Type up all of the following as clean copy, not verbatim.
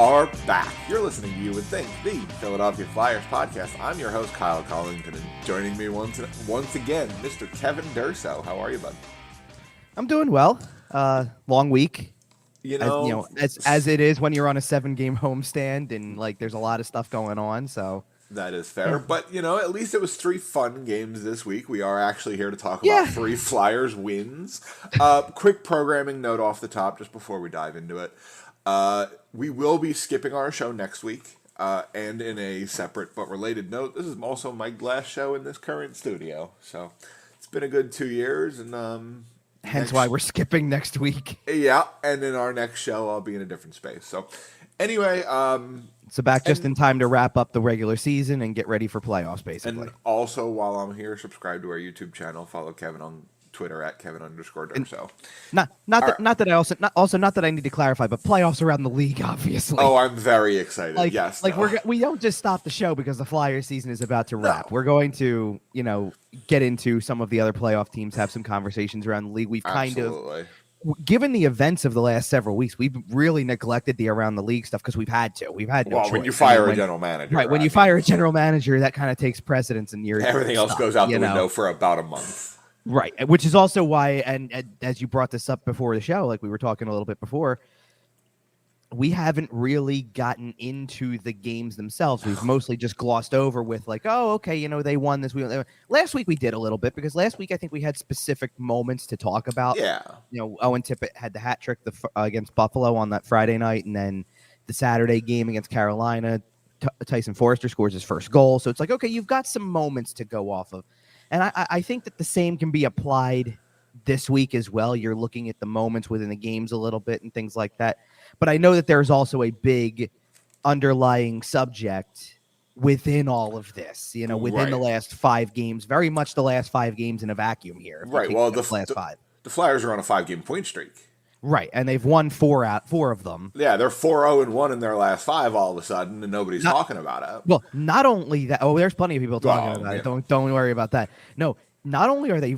are back. You're listening to You Would Think, the Philadelphia Flyers podcast. I'm your host, Kyle Collington, and joining me once again, Mr. Kevin Durso. How are you, bud? I'm doing well. Long week. As it is when you're on a 7-game homestand and like there's a lot of stuff going on. So that is fair, but at least it was 3 fun games this week. We are actually here to talk about 3 Flyers wins. Quick programming note off the top, just before we dive into it. We will be skipping our show next week, and in a separate but related note, this is also my last show in this current studio. So it's been a good 2 years, and hence why we're skipping next week. Yeah, and in our next show, I'll be in a different space. So anyway, so back just in time to wrap up the regular season and get ready for playoffs, basically. And also, while I'm here, subscribe to our YouTube channel. Follow Kevin on Twitter at Kevin_Durso. Not that I need to clarify, but playoffs around the league, obviously. Oh, I'm very excited. Yes, we don't just stop the show because the Flyers season is about to wrap. We're going to, get into some of the other playoff teams, have some conversations around the league. We've given the events of the last several weeks, we've really neglected the around the league stuff because we've had no choice. When you fire a general manager, right? When you fire a general manager, that kind of takes precedence, and everything else goes out the window for about a month. Right, which is also why, and as you brought this up before the show, like we were talking a little bit before, we haven't really gotten into the games themselves. We've mostly just glossed over with like, oh, okay, they won this. Last week we did a little bit because last week I think we had specific moments to talk about. Yeah. Owen Tippett had the hat trick against Buffalo on that Friday night, and then the Saturday game against Carolina, Tyson Forrester scores his first goal. So it's like, okay, you've got some moments to go off of. And I think that the same can be applied this week as well. You're looking at the moments within the games a little bit and things like that. But I know that there's also a big underlying subject within all of this, within the last 5 games, very much the last 5 games in a vacuum here. Right. Well, the last 5. The Flyers are on a 5-game point streak. Right, and they've won 4 of them. Yeah, they're 4-0-1 in their last 5 all of a sudden, and nobody's talking about it. Well, not only that. Oh, there's plenty of people talking about it. Don't worry about that. No, not only are they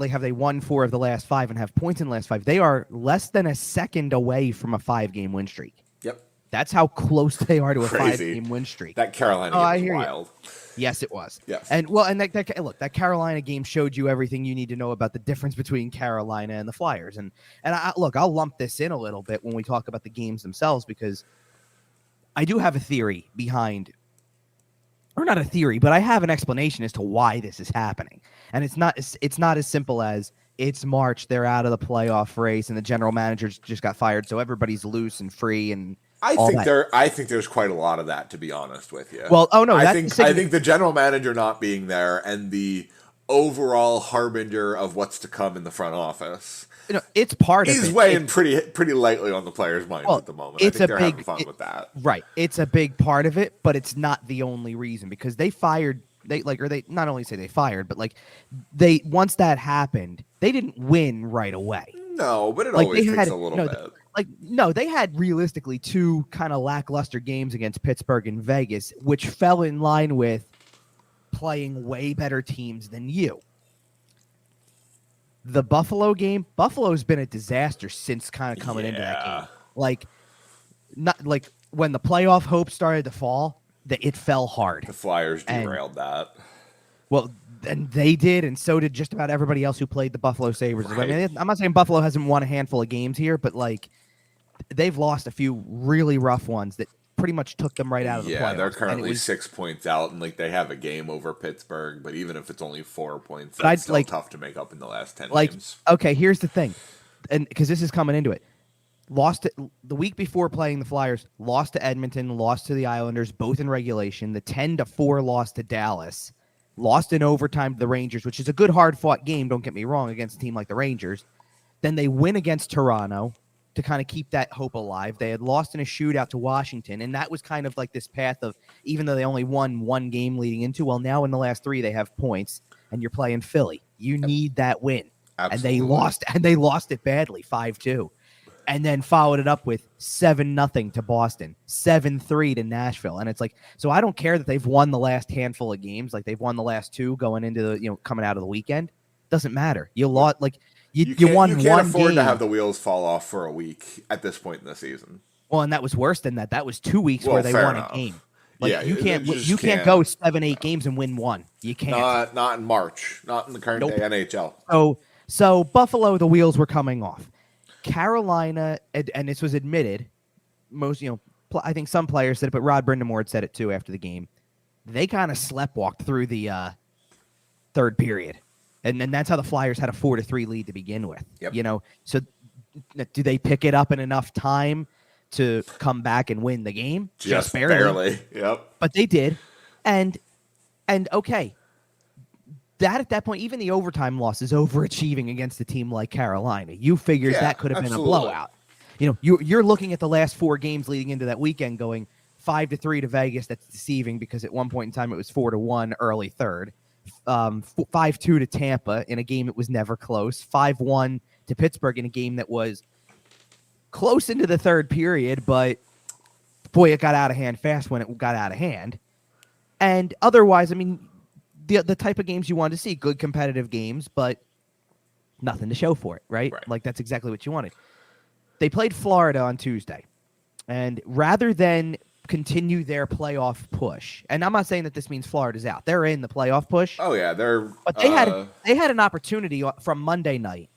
have they won 4 of the last 5 and have points in the last 5, they are less than a second away from a 5-game win streak. Yep, that's how close they are to a 5-game win streak. That Carolina game was wild. Yes, it was. Yes. And that Carolina game showed you everything you need to know about the difference between Carolina and the Flyers. And I'll lump this in a little bit when we talk about the games themselves, because I do have a theory behind, or not a theory, but I have an explanation as to why this is happening. And it's not as simple as it's March, they're out of the playoff race, and the general manager just got fired, so everybody's loose and free and I think there's quite a lot of that, to be honest with you. Well, I think the general manager not being there and the overall harbinger of what's to come in the front office, it's part of it. He's weighing pretty lightly on the players' minds at the moment. I think they're having fun with that. Right, it's a big part of it, but it's not the only reason, because they not only say they fired, but once that happened, they didn't win right away. No, but it always takes a little bit. They had realistically 2 kind of lackluster games against Pittsburgh and Vegas, which fell in line with playing way better teams than you. The Buffalo game, Buffalo's been a disaster since kind of coming into that game. When the playoff hope started to fall, it fell hard. The Flyers derailed that. Well, and they did, and so did just about everybody else who played the Buffalo Sabres. Right. I mean, I'm not saying Buffalo hasn't won a handful of games here, but they've lost a few really rough ones that pretty much took them right out of the playoffs. Yeah, they're currently 6 points out, and they have a game over Pittsburgh. But even if it's only 4 points, that's still tough to make up in the last 10 games. Okay, here's the thing, and because this is coming into it, the week before playing the Flyers, lost to Edmonton, lost to the Islanders, both in regulation. The 10-4 loss to Dallas, lost in overtime to the Rangers, which is a good hard-fought game. Don't get me wrong, against a team like the Rangers. Then they win against Toronto to kind of keep that hope alive. They had lost in a shootout to Washington, and that was kind of like this path of, even though they only won 1 game leading into, well, now in the last 3 they have points, and you're playing Philly. You need that win. Absolutely. And they lost it badly, 5-2. And then followed it up with 7-0 to Boston, 7-3 to Nashville. And it's so I don't care that they've won the last handful of games, they've won the last 2 going into the, coming out of the weekend. Doesn't matter. You lost, you won one game. You can't afford to have the wheels fall off for a week at this point in the season. Well, and that was worse than that. That was 2 weeks where they won a game. Like Yeah, you can't can't go 7-8 games and win one. You can't. Not in March. Not in the current day NHL. So Buffalo, the wheels were coming off. Carolina, and this was admitted. Most, I think some players said it, but Rod Brindamore had said it too after the game. They kind of sleptwalked through the third period, and that's how the Flyers had a 4-3 lead to begin with. Yep. So do they pick it up in enough time to come back and win the game? Just barely. Yep. But they did, and okay. That at that point, even the overtime loss is overachieving against a team like Carolina. You figured that could have been a blowout. You're looking at the last 4 games leading into that weekend going 5-3 to Vegas. That's deceiving because at one point in time it was 4-1 early third. 5-2 to Tampa in a game that was never close. 5-1 to Pittsburgh in a game that was close into the third period, but boy, it got out of hand fast when it got out of hand. And otherwise, I mean, the type of games you want to see, good competitive games, but nothing to show for it, right? Like that's exactly what you wanted. They played Florida on Tuesday, and rather than continue their playoff push, and I'm not saying that this means Florida's out. They're in the playoff push. Oh yeah, but they had an opportunity from Monday night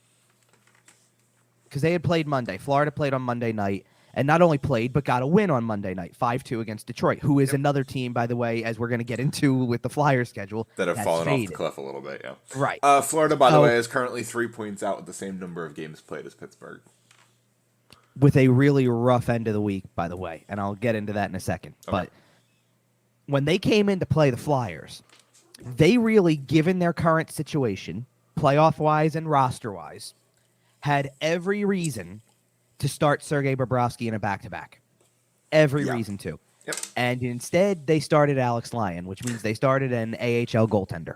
because they had played Monday. Florida played on Monday night. And not only played, but got a win on Monday night, 5-2 against Detroit, who is another team, by the way, as we're going to get into with the Flyers schedule. That have fallen off the cliff a little bit, yeah. Right. Florida, by the way, is currently 3 points out with the same number of games played as Pittsburgh. With a really rough end of the week, by the way, and I'll get into that in a second. Okay. But when they came in to play the Flyers, they really, given their current situation, playoff-wise and roster-wise, had every reason to start Sergei Bobrovsky in a back-to-back. Every reason to. Yep. And instead, they started Alex Lyon, which means they started an AHL goaltender.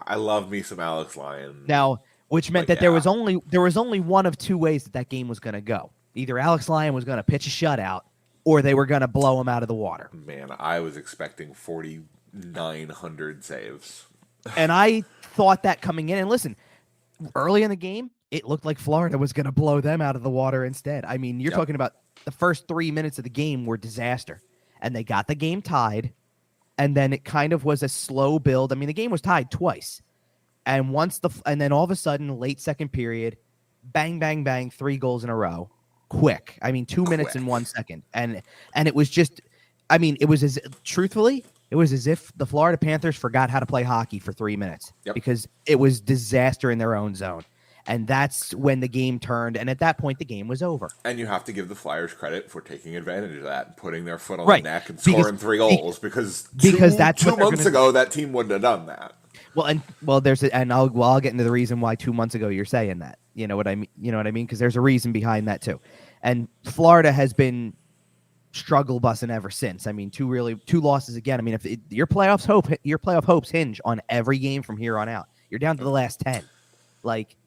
I love me some Alex Lyon. Now, which meant that there was only one of 2 ways that game was going to go. Either Alex Lyon was going to pitch a shutout, or they were going to blow him out of the water. Man, I was expecting 4,900 saves. And I thought that coming in. And listen, early in the game, it looked like Florida was going to blow them out of the water instead. I mean, you're talking about the first 3 minutes of the game were disaster. And they got the game tied, and then it kind of was a slow build. I mean, the game was tied twice. And then all of a sudden, late second period, bang, bang, bang, 3 goals in a row. Quick. I mean, 2 minutes and 1 second. And it was just, I mean, it was as if the Florida Panthers forgot how to play hockey for 3 minutes because it was disaster in their own zone. And that's when the game turned, and at that point, the game was over. And you have to give the Flyers credit for taking advantage of that and putting their foot on the neck and scoring 3 goals because that's 2 months ago that team wouldn't have done that. I'll get into the reason why 2 months ago you're saying that. You know what I mean? You know what I mean? Because there's a reason behind that too. And Florida has been struggle bussing ever since. I mean, 2 losses again. I mean, if your playoff hopes hinge on every game from here on out. You're down to the last 10, like.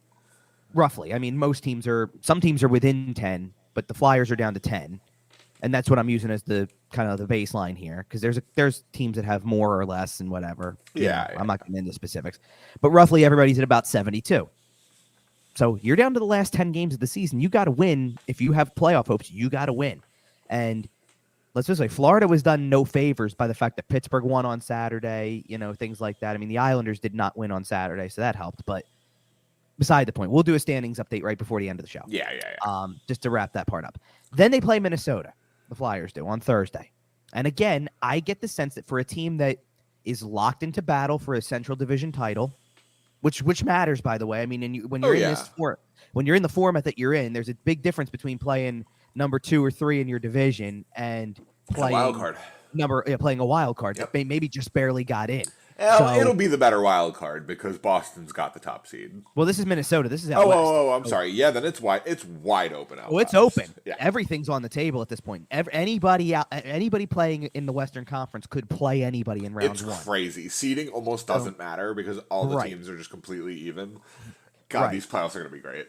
Roughly. I mean, some teams are within 10, but the Flyers are down to 10. And that's what I'm using as the kind of the baseline here. Because there's teams that have more or less and whatever. I'm not getting into specifics. But roughly everybody's at about 72. So you're down to the last 10 games of the season. You got to win. If you have playoff hopes, you got to win. And let's just say Florida was done no favors by the fact that Pittsburgh won on Saturday, things like that. I mean, the Islanders did not win on Saturday, so that helped. But beside the point, we'll do a standings update right before the end of the show. Yeah. Just to wrap that part up. Then they play Minnesota, the Flyers do, on Thursday. And again, I get the sense that for a team that is locked into battle for a Central Division title, which matters, by the way. I mean, when you're in the format that you're in, there's a big difference between playing number 2 or 3 in your division and playing a wild card. Playing a wild card that maybe just barely got in. It'll be the better wild card because Boston's got the top seed. Well, this is Minnesota. This is out west. I'm sorry. Yeah, then it's wide. It's wide open out. Oh, it's open. Yeah. Everything's on the table at this point. Anybody playing in the Western Conference could play anybody in round 1. It's crazy. Seeding almost doesn't matter because all the teams are just completely even. God, these playoffs are going to be great.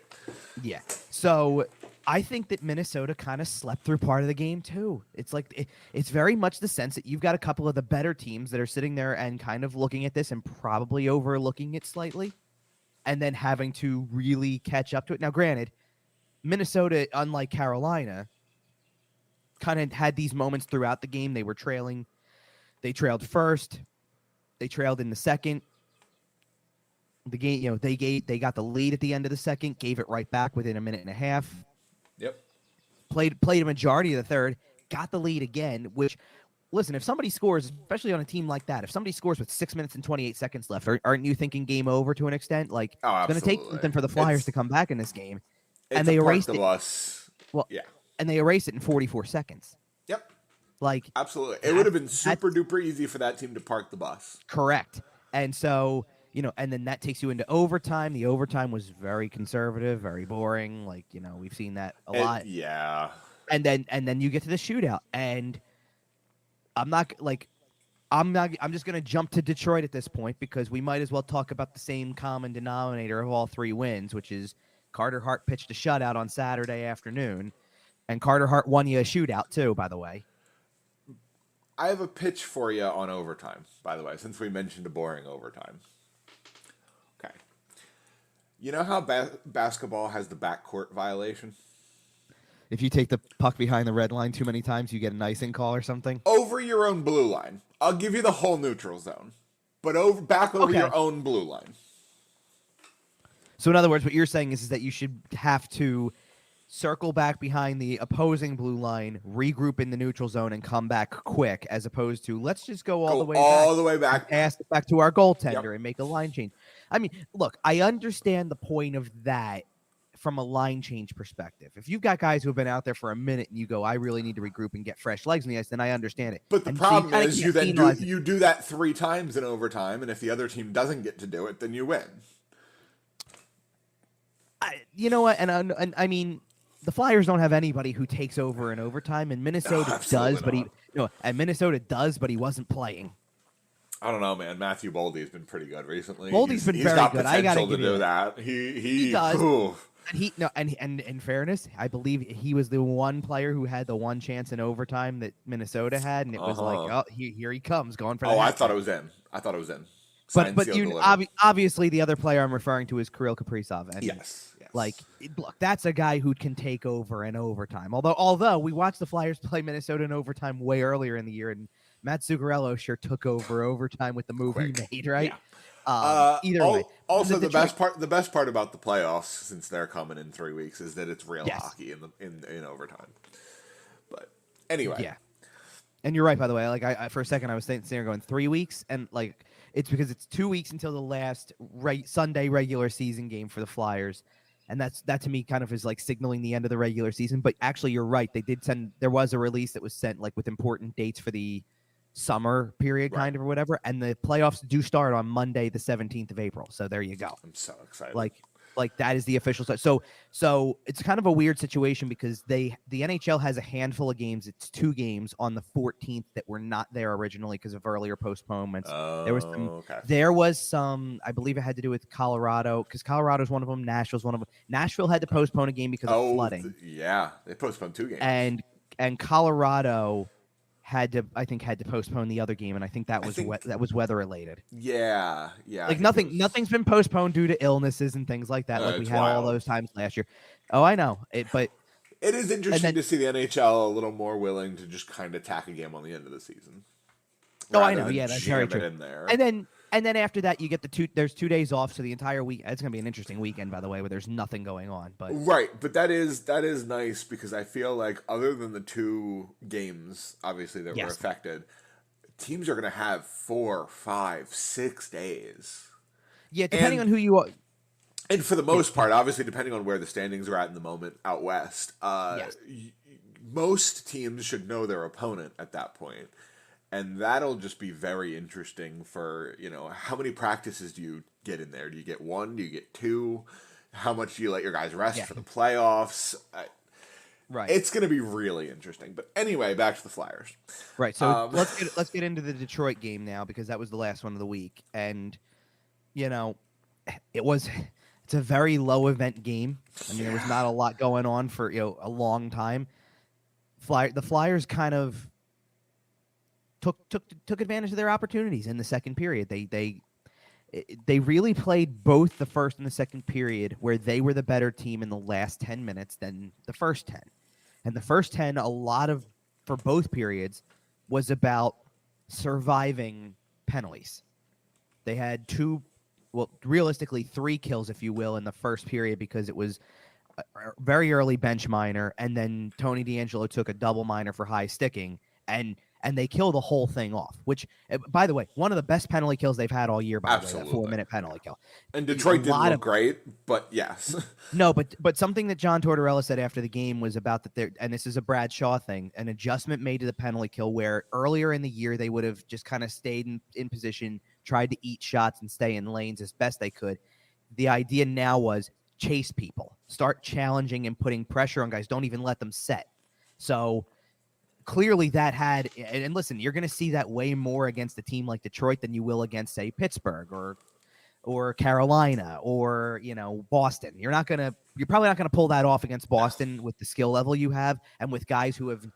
Yeah. So I think that Minnesota kind of slept through part of the game too. It's like it's very much the sense that you've got a couple of the better teams that are sitting there and kind of looking at this and probably overlooking it slightly, and then having to really catch up to it. Now, granted, Minnesota, unlike Carolina, kind of had these moments throughout the game. They were trailing. They trailed first. They trailed in the second. The game, they got the lead at the end of the second, gave it right back within a minute and a half. Yep. Played a majority of the third, got the lead again, which, listen, if somebody scores, especially on a team like that, if somebody scores with 6 minutes and 28 seconds left, aren't you thinking game over to an extent? Like, it's going to take something for the Flyers to come back in this game. And they erased it. Bus. Well, yeah. And they erased it in 44 seconds. Yep. Like, absolutely. It would have been super duper easy for that team to park the bus. Correct. And so, and then that takes you into overtime. The overtime was very conservative, very boring. Like, we've seen that a lot. Yeah. And then you get to the shootout, and I'm just going to jump to Detroit at this point because we might as well talk about the same common denominator of all 3 wins, which is Carter Hart pitched a shutout on Saturday afternoon, and Carter Hart won you a shootout too, by the way. I have a pitch for you on overtime, by the way, since we mentioned a boring overtime. Okay. You know how basketball has the backcourt violation? If you take the puck behind the red line too many times, you get an icing call or something? Over your own blue line. I'll give you the whole neutral zone. But back over your own blue line. So in other words, what you're saying is that you should have to circle back behind the opposing blue line, regroup in the neutral zone, and come back quick, as opposed to let's just go all the way back, pass it back to our goaltender and make a line change. I mean, look, I understand the point of that from a line change perspective. If you've got guys who have been out there for a minute and you go, I really need to regroup and get fresh legs in the ice, then I understand it. But the problem is you do that 3 times in overtime, and if the other team doesn't get to do it, then you win. You know what? And I mean, the Flyers don't have anybody who takes over in overtime, and Minnesota does, but Minnesota does, but he wasn't playing. I don't know, man. Matthew Boldy's been pretty good recently. Boldy's been very good. I gotta give you that. He does. Ooh. And in fairness, I believe he was the one player who had the one chance in overtime that Minnesota had, and it was like, oh, here he comes, going for the I thought it was in. But obviously the other player I'm referring to is Kirill Kaprizov. And yes. Like, look, that's a guy who can take over in overtime. Although we watched the Flyers play Minnesota in overtime way earlier in the year, and Matt Zuccarello sure took over overtime with the move he made, right? Yeah. Either way. Also, the best part about the playoffs, since they're coming in 3 weeks, is that it's real hockey in overtime. But anyway, yeah. And you're right, by the way. Like, I for a second I was sitting there going 3 weeks, and like it's because it's 2 weeks until the last Sunday regular season game for the Flyers. And that to me kind of is like signaling the end of the regular season. But actually, you're right. There was a release that was sent like with important dates for the summer period, kind of, or whatever. And the playoffs do start on Monday, the 17th of April. So there you go. I'm so excited. Like that is the official start. So it's kind of a weird situation because the NHL has a handful of games. It's 2 games on the 14th that were not there originally because of earlier postponements. There was some, I believe it had to do with Colorado, because Colorado's one of them. Nashville's one of them. Nashville had to postpone a game because of flooding. They postponed 2 games. And Colorado had to postpone the other game, and I think that was weather related. Yeah. Like nothing's been postponed due to illnesses and things like that. Like we had all those times last year. Oh, I know it, but it is interesting to see the NHL a little more willing to just kind of tack a game on the end of the season. Oh, I know. Yeah, that's very true. In there. And then after that, you get there's 2 days off, so the entire week. It's gonna be an interesting weekend, by the way, where there's nothing going on. But but that is nice because I feel like other than the 2 games, obviously that were affected, teams are gonna have 4, 5, 6 days. Yeah, depending on who you are. And for the most part, obviously, depending on where the standings are at in the moment out west, most teams should know their opponent at that point. And that'll just be very interesting for, how many practices do you get in there? Do you get 1? Do you get 2? How much do you let your guys rest for the playoffs? Right. It's going to be really interesting. But anyway, back to the Flyers. Right. So let's get into the Detroit game now, because that was the last one of the week. And, it's a very low event game. I mean, there was not a lot going on for, a long time. The Flyers kind of took advantage of their opportunities in the second period. They really played both the first and the second period where they were the better team in the last 10 minutes than the first 10. And the first 10, a lot of for both periods was about surviving penalties. They had realistically 3 kills, if you will, in the first period because it was a very early bench minor, and then Tony D'Angelo took a double minor for high sticking, and they kill the whole thing off, which, by the way, one of the best penalty kills they've had all year, by the way, that 4-minute penalty kill. And Detroit didn't look great, but yes. No, but something that John Tortorella said after the game was about that and this is a Brad Shaw thing, an adjustment made to the penalty kill where earlier in the year they would have just kind of stayed in position, tried to eat shots and stay in lanes as best they could. The idea now was chase people, start challenging and putting pressure on guys, don't even let them set. So clearly that had, and listen, you're going to see that way more against a team like Detroit than you will against, say, Pittsburgh or Carolina or, Boston. You're probably not going to pull that off against Boston with the skill level you have and with guys who have,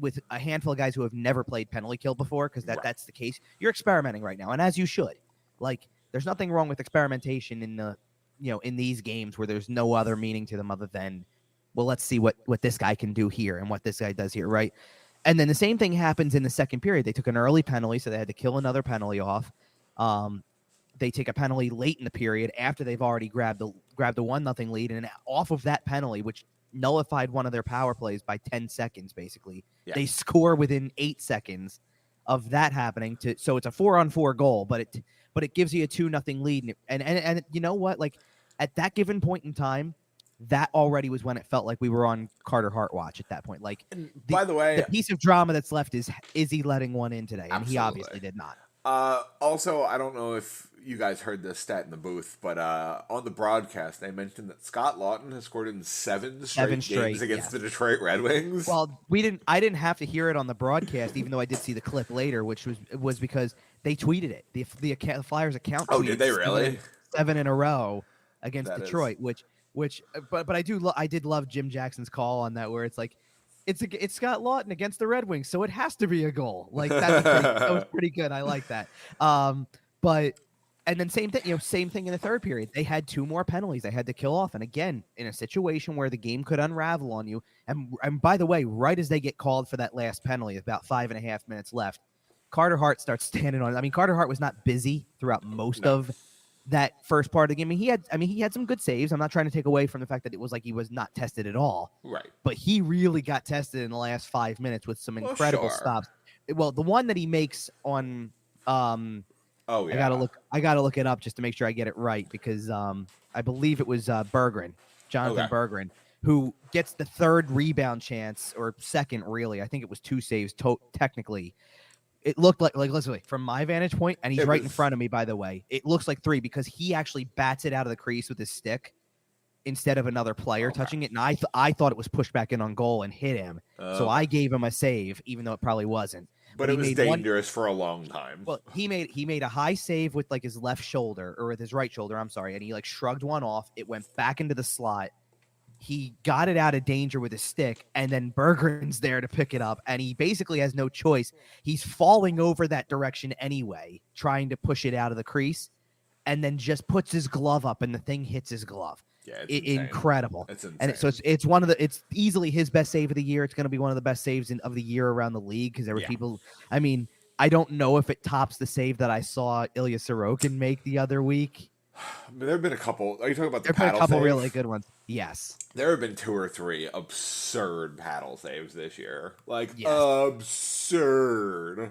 with a handful of guys who have never played penalty kill before, because that's the case. You're experimenting right now, and as you should. Like, there's nothing wrong with experimentation in these games where there's no other meaning to them other than, well, let's see what this guy can do here and what this guy does here, right? And then the same thing happens in the second period. They took an early penalty, so they had to kill another penalty off. They take a penalty late in the period after they've already grabbed a 1-0 lead, and off of that penalty, which nullified one of their power plays by 10 seconds, basically, they score within 8 seconds of that happening. So it's a 4-on-4 goal, but it gives you a 2-0 lead, and you know what? Like, at that given point in time, that already was when it felt like we were on Carter Hart watch at that point. Like, by the way, the piece of drama that's left is he letting one in today? And he obviously did not. Also, I don't know if you guys heard this stat in the booth, but on the broadcast, they mentioned that Scott Lawton has scored in 7 straight games against the Detroit Red Wings. Well, I didn't have to hear it on the broadcast, even though I did see the clip later, which was because they tweeted it. The Flyers account. Oh, did they really? 7 in a row against Detroit, but I did love Jim Jackson's call on that, where it's like, it's Scott Lawton against the Red Wings, so it has to be a goal. Like, that was pretty good. I like that. And then same thing in the third period. They had 2 more penalties they had to kill off, and again, in a situation where the game could unravel on you. And by the way, right as they get called for that last penalty, about 5.5 minutes left, Carter Hart starts standing on it. I mean, Carter Hart was not busy throughout most of that first part of the game. He had some good saves. I'm not trying to take away from the fact that it was like he was not tested at all. Right. But he really got tested in the last 5 minutes with some incredible stops. Well, the one that he makes on I gotta look it up just to make sure I get it right, because I believe it was Jonathan Berggren, who gets the third rebound chance, or second, really. I think it was 2 saves technically. It looked like literally from my vantage point, and he's right in front of me, by the way. It looks like 3 because he actually bats it out of the crease with his stick instead of another player touching it. And I thought it was pushed back in on goal and hit him. So I gave him a save, even though it probably wasn't. But it was dangerous for a long time. Well, he made a high save with like his left shoulder, or with his right shoulder, I'm sorry, and he like shrugged one off. It went back into the slot. He got it out of danger with his stick, and then Berggren's there to pick it up, and he basically has no choice. He's falling over that direction anyway, trying to push it out of the crease, and then just puts his glove up, and the thing hits his glove. Yeah, it's incredible. It's insane. And it's easily his best save of the year. It's going to be one of the best saves of the year around the league, because there were people. I mean, I don't know if it tops the save that I saw Ilya Sorokin make the other week. There have been a couple. Are you talking about the paddle save? There have been a couple really good ones. Yes. There have been 2 or 3 absurd paddle saves this year. Absurd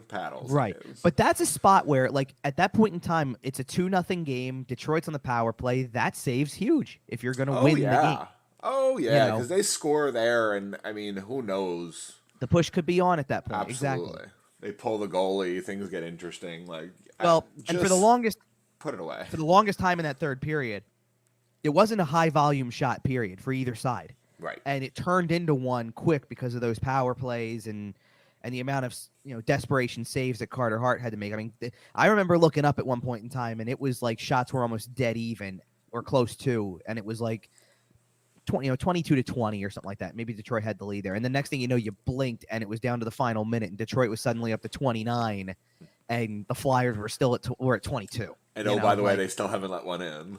paddle saves. But that's a spot where, like, at that point in time, it's a 2-0 game. Detroit's on the power play. That save's huge if you're going to win the game. Oh, yeah, because they score there, and, I mean, who knows? The push could be on at that point. Absolutely. Exactly. They pull the goalie. Things get interesting. And for the longest... Put it away. For the longest time in that third period, it wasn't a high volume shot period for either side. Right. And it turned into one quick because of those power plays and the amount of desperation saves that Carter Hart had to make. I mean, I remember looking up at one point in time, and it was like shots were almost dead even or close to, and it was like 22-20 or something like that. Maybe Detroit had the lead there. And the next thing you know, you blinked and it was down to the final minute, and Detroit was suddenly up to 29, and the Flyers were still at 22. And by the way, they still haven't let one in.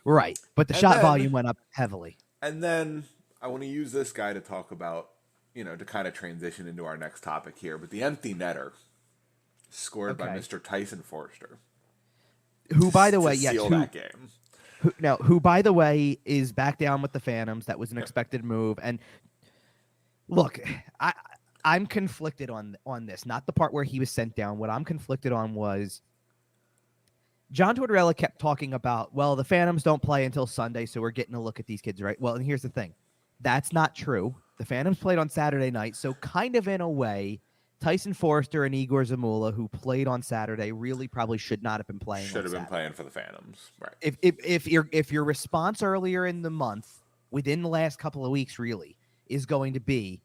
Right. But the shot volume went up heavily. And then I want to use this guy to talk about to kind of transition into our next topic here, but the empty netter scored by Mr. Tyson Forster, who, by the to way, seal that game. Who, by the way, is back down with the Phantoms. That was an expected move. And look, I'm conflicted on this. Not the part where he was sent down. What I'm conflicted on was John Tortorella kept talking about, well, the Phantoms don't play until Sunday, so we're getting a look at these kids, right? Well, and here's the thing. That's not true. The Phantoms played on Saturday night, so kind of in a way, Tyson Forster and Igor Zamula, who played on Saturday, really probably should not have been playing. Should have been playing for the Phantoms, right? If your response earlier in the month, within the last couple of weeks, really is going to be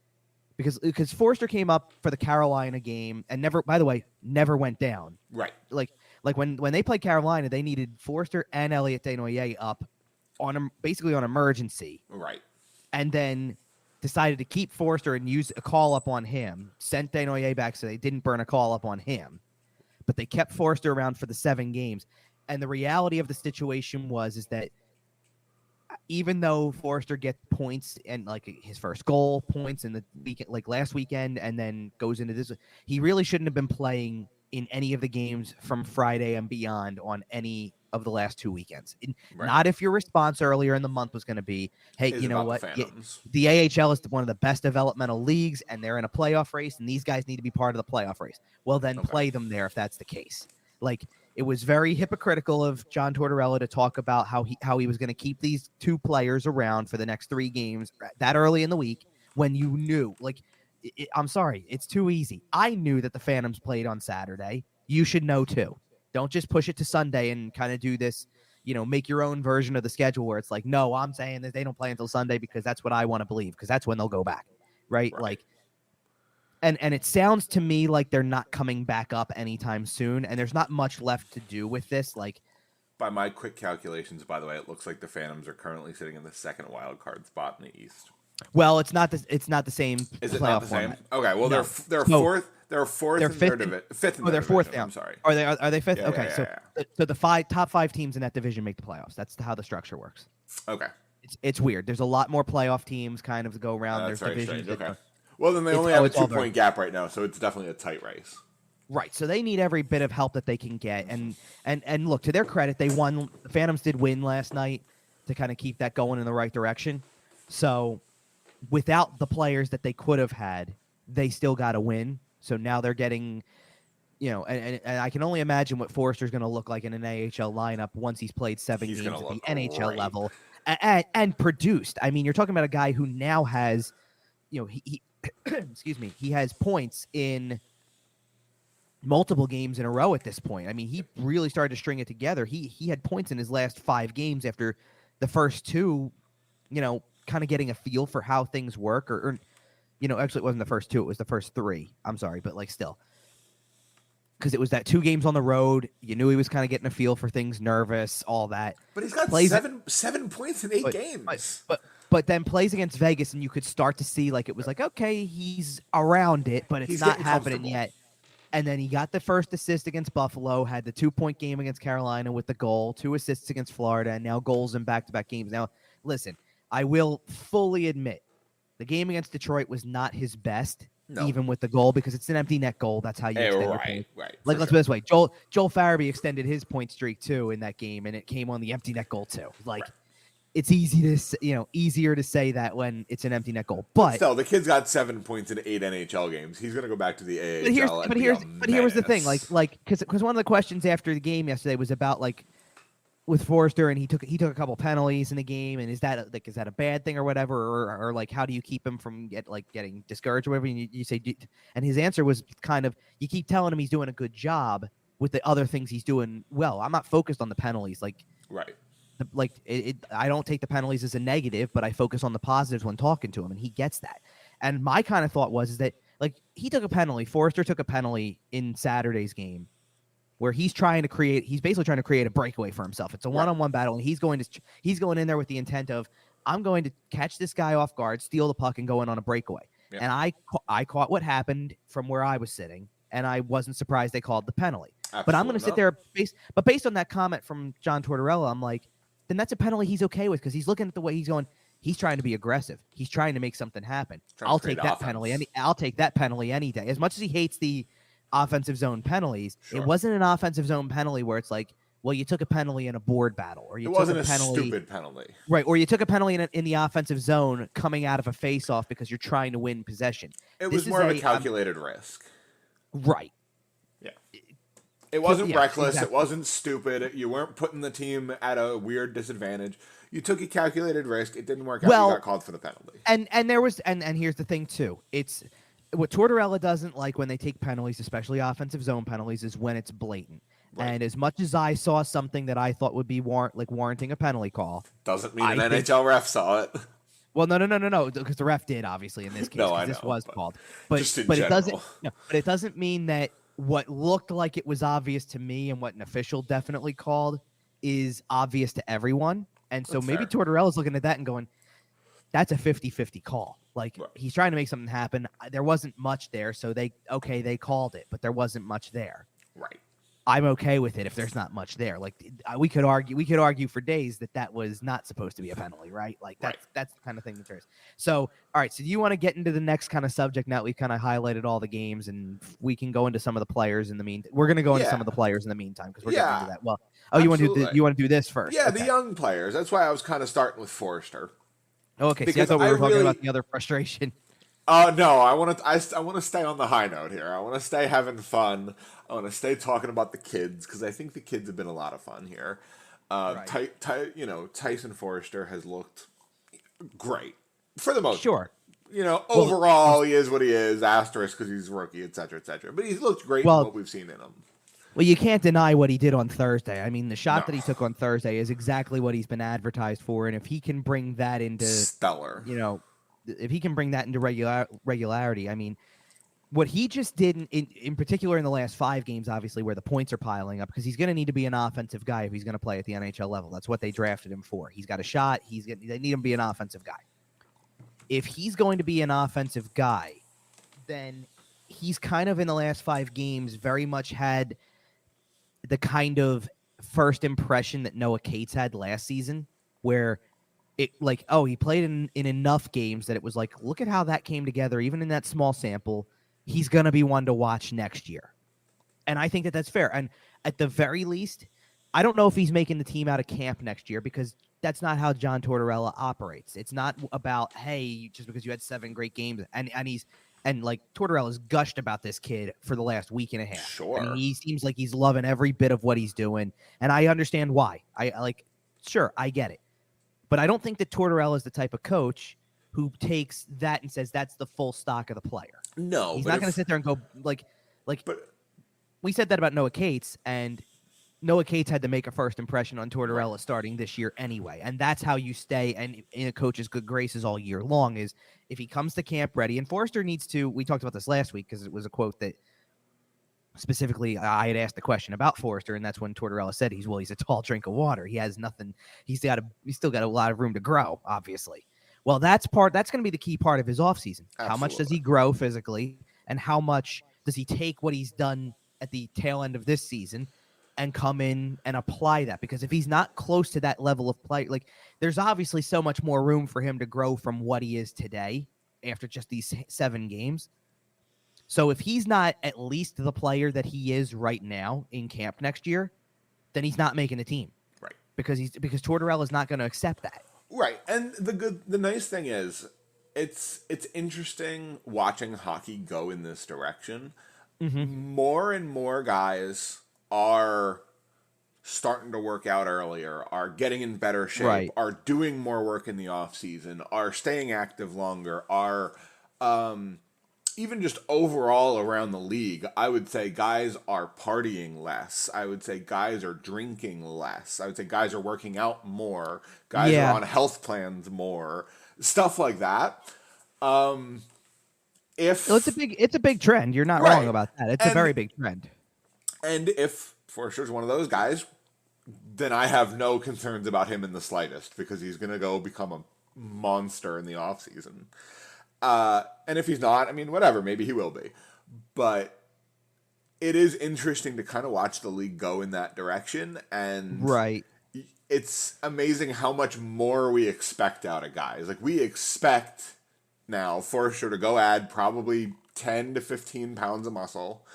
because Forster came up for the Carolina game and never went down. Right. Like when they played Carolina, they needed Forster and Elliot Desnoyers up basically on emergency. Right. And then decided to keep Forster and use a call up on him, sent Desnoyers back so they didn't burn a call up on him. But they kept Forster around for the 7 games. And the reality of the situation is that even though Forster gets points and like his first goal points in the weekend, like last weekend, and then goes into this, he really shouldn't have been playing in any of the games from Friday and beyond on any of the last 2 weekends. Right. Not if your response earlier in the month was going to be, hey, you know what? The AHL is one of the best developmental leagues, and they're in a playoff race, and these guys need to be part of the playoff race. Well, then play them there if that's the case. Like, it was very hypocritical of John Tortorella to talk about how he was going to keep these 2 players around for the next 3 games that early in the week when you knew, like, I'm sorry, it's too easy. I knew that the Phantoms played on Saturday. You should know too. Don't just push it to Sunday and kind of do this, make your own version of the schedule where it's like, no, I'm saying that they don't play until Sunday because that's what I want to believe, because that's when they'll go back, right? Like, and it sounds to me like they're not coming back up anytime soon, and there's not much left to do with this. Like, by my quick calculations, by the way, it looks like the Phantoms are currently sitting in the 2nd wild card spot in the East. Well, it's not the same. Is it not the same? Format. Okay, well, no. they're fourth. They're fourth. They're fifth. Fifth. They're fourth now. I'm sorry. Are they fifth? Yeah, okay, so the top 5 teams in that division make the playoffs. That's how the structure works. Okay. It's weird. There's a lot more playoff teams kind of go around. There's divisions. Strange. Okay. Well, then they only have a 2-point gap right now, so it's definitely a tight race. Right. So they need every bit of help that they can get. And look, to their credit, they won. The Phantoms did win last night to kind of keep that going in the right direction. So without the players that they could have had, they still got to win. So now they're getting, and I can only imagine what Forster's going to look like in an AHL lineup once he's played 7 games at the NHL level and produced. I mean, you're talking about a guy who now has, he excuse me, he has points in multiple games in a row at this point. I mean, he really started to string it together. He had points in his last 5 games after the first 2, kind of getting a feel for how things work or actually it wasn't the first 2, it was the first 3. I'm sorry, but like still. Because it was that 2 games on the road. You knew he was kind of getting a feel for things, nervous, all that. But he's got seven points in 8 games. But then plays against Vegas, and you could start to see, like, it was like, okay, he's around it, but it's not happening yet. And then he got the first assist against Buffalo, had the 2-point game against Carolina with the goal, 2 assists against Florida, and now goals in back-to-back games. Now, listen, I will fully admit, the game against Detroit was not his best, even with the goal, because it's an empty net goal. That's how you extend your point. Right. Like, let's put it this way. Joel Farabee extended his point streak, too, in that game, and it came on the empty net goal, too. Like, it's easier to say that when it's an empty net goal. But still, the kid's got 7 points in 8 NHL games. He's going to go back to the AHL. But here's the thing, because one of the questions after the game yesterday was about like with Forster, and he took a couple penalties in the game, and is that a bad thing or whatever, or like how do you keep him from getting discouraged or whatever? And you say, and his answer was kind of, you keep telling him he's doing a good job with the other things he's doing well. I'm not focused on the penalties, right. I don't take the penalties as a negative, but I focus on the positives when talking to him, and he gets that. And my kind of thought is that, like, he took a penalty. Forster took a penalty in Saturday's game where he's basically trying to create a breakaway for himself. It's a one-on-one battle, and he's going in there with the intent of, I'm going to catch this guy off guard, steal the puck, and go in on a breakaway. Yeah. And I caught what happened from where I was sitting, and I wasn't surprised they called the penalty. Absolutely. But I'm going to sit there, based on that comment from John Tortorella, I'm like, then that's a penalty he's okay with, because he's looking at the way he's going, He's trying to be aggressive. He's trying to make something happen. Trying to I'll create take that offense. penalty. I'll take that penalty any day. As much as he hates the offensive zone penalties, Sure. it wasn't an offensive zone penalty where it's like, well, you took a penalty in a board battle, or you It took wasn't a penalty, stupid penalty. right? Or you took a penalty in the offensive zone coming out of a face-off because you're trying to win possession. It was more of a calculated risk. Right. Yeah. It wasn't reckless. Exactly. It wasn't stupid. You weren't putting the team at a weird disadvantage. You took a calculated risk. It didn't work out. You got called for the penalty. And there was and here's the thing too. It's what Tortorella doesn't like when they take penalties, especially offensive zone penalties, is when it's blatant. Right. And as much as I saw something that I thought would be warranting a penalty call, doesn't mean an NHL ref saw it. Well, no, because the ref did obviously in this case. No, I know, this was called, but it doesn't. No, but it doesn't mean that what looked like it was obvious to me and what an official definitely called is obvious to everyone. And so maybe Tortorella's looking at that and going, that's a 50-50 call. Like, he's trying to make something happen. There wasn't much there, so they called it, but there wasn't much there. Right. I'm okay with it if there's not much there. Like, we could argue for days that was not supposed to be a penalty, right? Like, that's the kind of thing that there is. So, all right, so do you want to get into the next kind of subject now that we've kind of highlighted all the games, and we can go into some of the players in the meantime? We're going to go into some of the players in the meantime because we're getting into that. Well, you want to do this first? Yeah, the young players. That's why I was kind of starting with Forster. Oh, okay, so I thought we were talking about the other frustration. No, I want to stay on the high note here. I want to stay having fun. I want to stay talking about the kids because I think the kids have been a lot of fun here. Tyson Forster has looked great for the most part. Overall, he is what he is. Asterisk because he's a rookie, etc., etc. But he's looked great in what we've seen in him. Well, you can't deny what he did on Thursday. I mean, the shot that he took on Thursday is exactly what he's been advertised for, and if he can bring that into stellar, if he can bring that into regularity, I mean, what he just did in particular in the last 5 games, obviously, where the points are piling up, because he's going to need to be an offensive guy if he's going to play at the NHL level. That's what they drafted him for. He's got a shot. They need him to be an offensive guy. If he's going to be an offensive guy, then he's kind of in the last 5 games very much had the kind of first impression that Noah Cates had last season, where he played in enough games that it was like, look at how that came together, even in that small sample. He's going to be one to watch next year. And I think that that's fair. And at the very least, I don't know if he's making the team out of camp next year because that's not how John Tortorella operates. It's not about, hey, just because you had 7 great games and Tortorella's gushed about this kid for the last week and a half. Sure. And he seems like he's loving every bit of what he's doing. And I understand why. Sure, I get it. But I don't think that Tortorella is the type of coach who takes that and says that's the full stock of the player. No. He's not going to sit there and go but we said that about Noah Cates, and Noah Cates had to make a first impression on Tortorella starting this year anyway. And that's how you stay and in a coach's good graces all year long is if he comes to camp ready. And Forster needs to, we talked about this last week because it was a quote that specifically I had asked the question about Forster, and that's when Tortorella said he's a tall drink of water. He has nothing. He's still got a lot of room to grow, obviously. Well, that's going to be the key part of his offseason. How much does he grow physically, and how much does he take what he's done at the tail end of this season and come in and apply that? Because if he's not close to that level of play, there's obviously so much more room for him to grow from what he is today after just these 7 games. So if he's not at least the player that he is right now in camp next year, then he's not making the team. Right. Because Tortorella's not going to accept that. Right. And the nice thing is it's interesting watching hockey go in this direction. Mm-hmm. More and more guys are starting to work out earlier, are getting in better shape, are doing more work in the off season, are staying active longer, are even just overall around the league, I would say guys are partying less. I would say guys are drinking less. I would say guys are working out more. Guys are on health plans more. Stuff like that. It's a big trend. You're not wrong about that. It's a very big trend. And if Forster's one of those guys, then I have no concerns about him in the slightest because he's going to go become a monster in the offseason. And if he's not, I mean, whatever, maybe he will be. But it is interesting to kind of watch the league go in that direction. And it's amazing how much more we expect out of guys. Like, we expect now Forster to go add probably 10 to 15 pounds of muscle,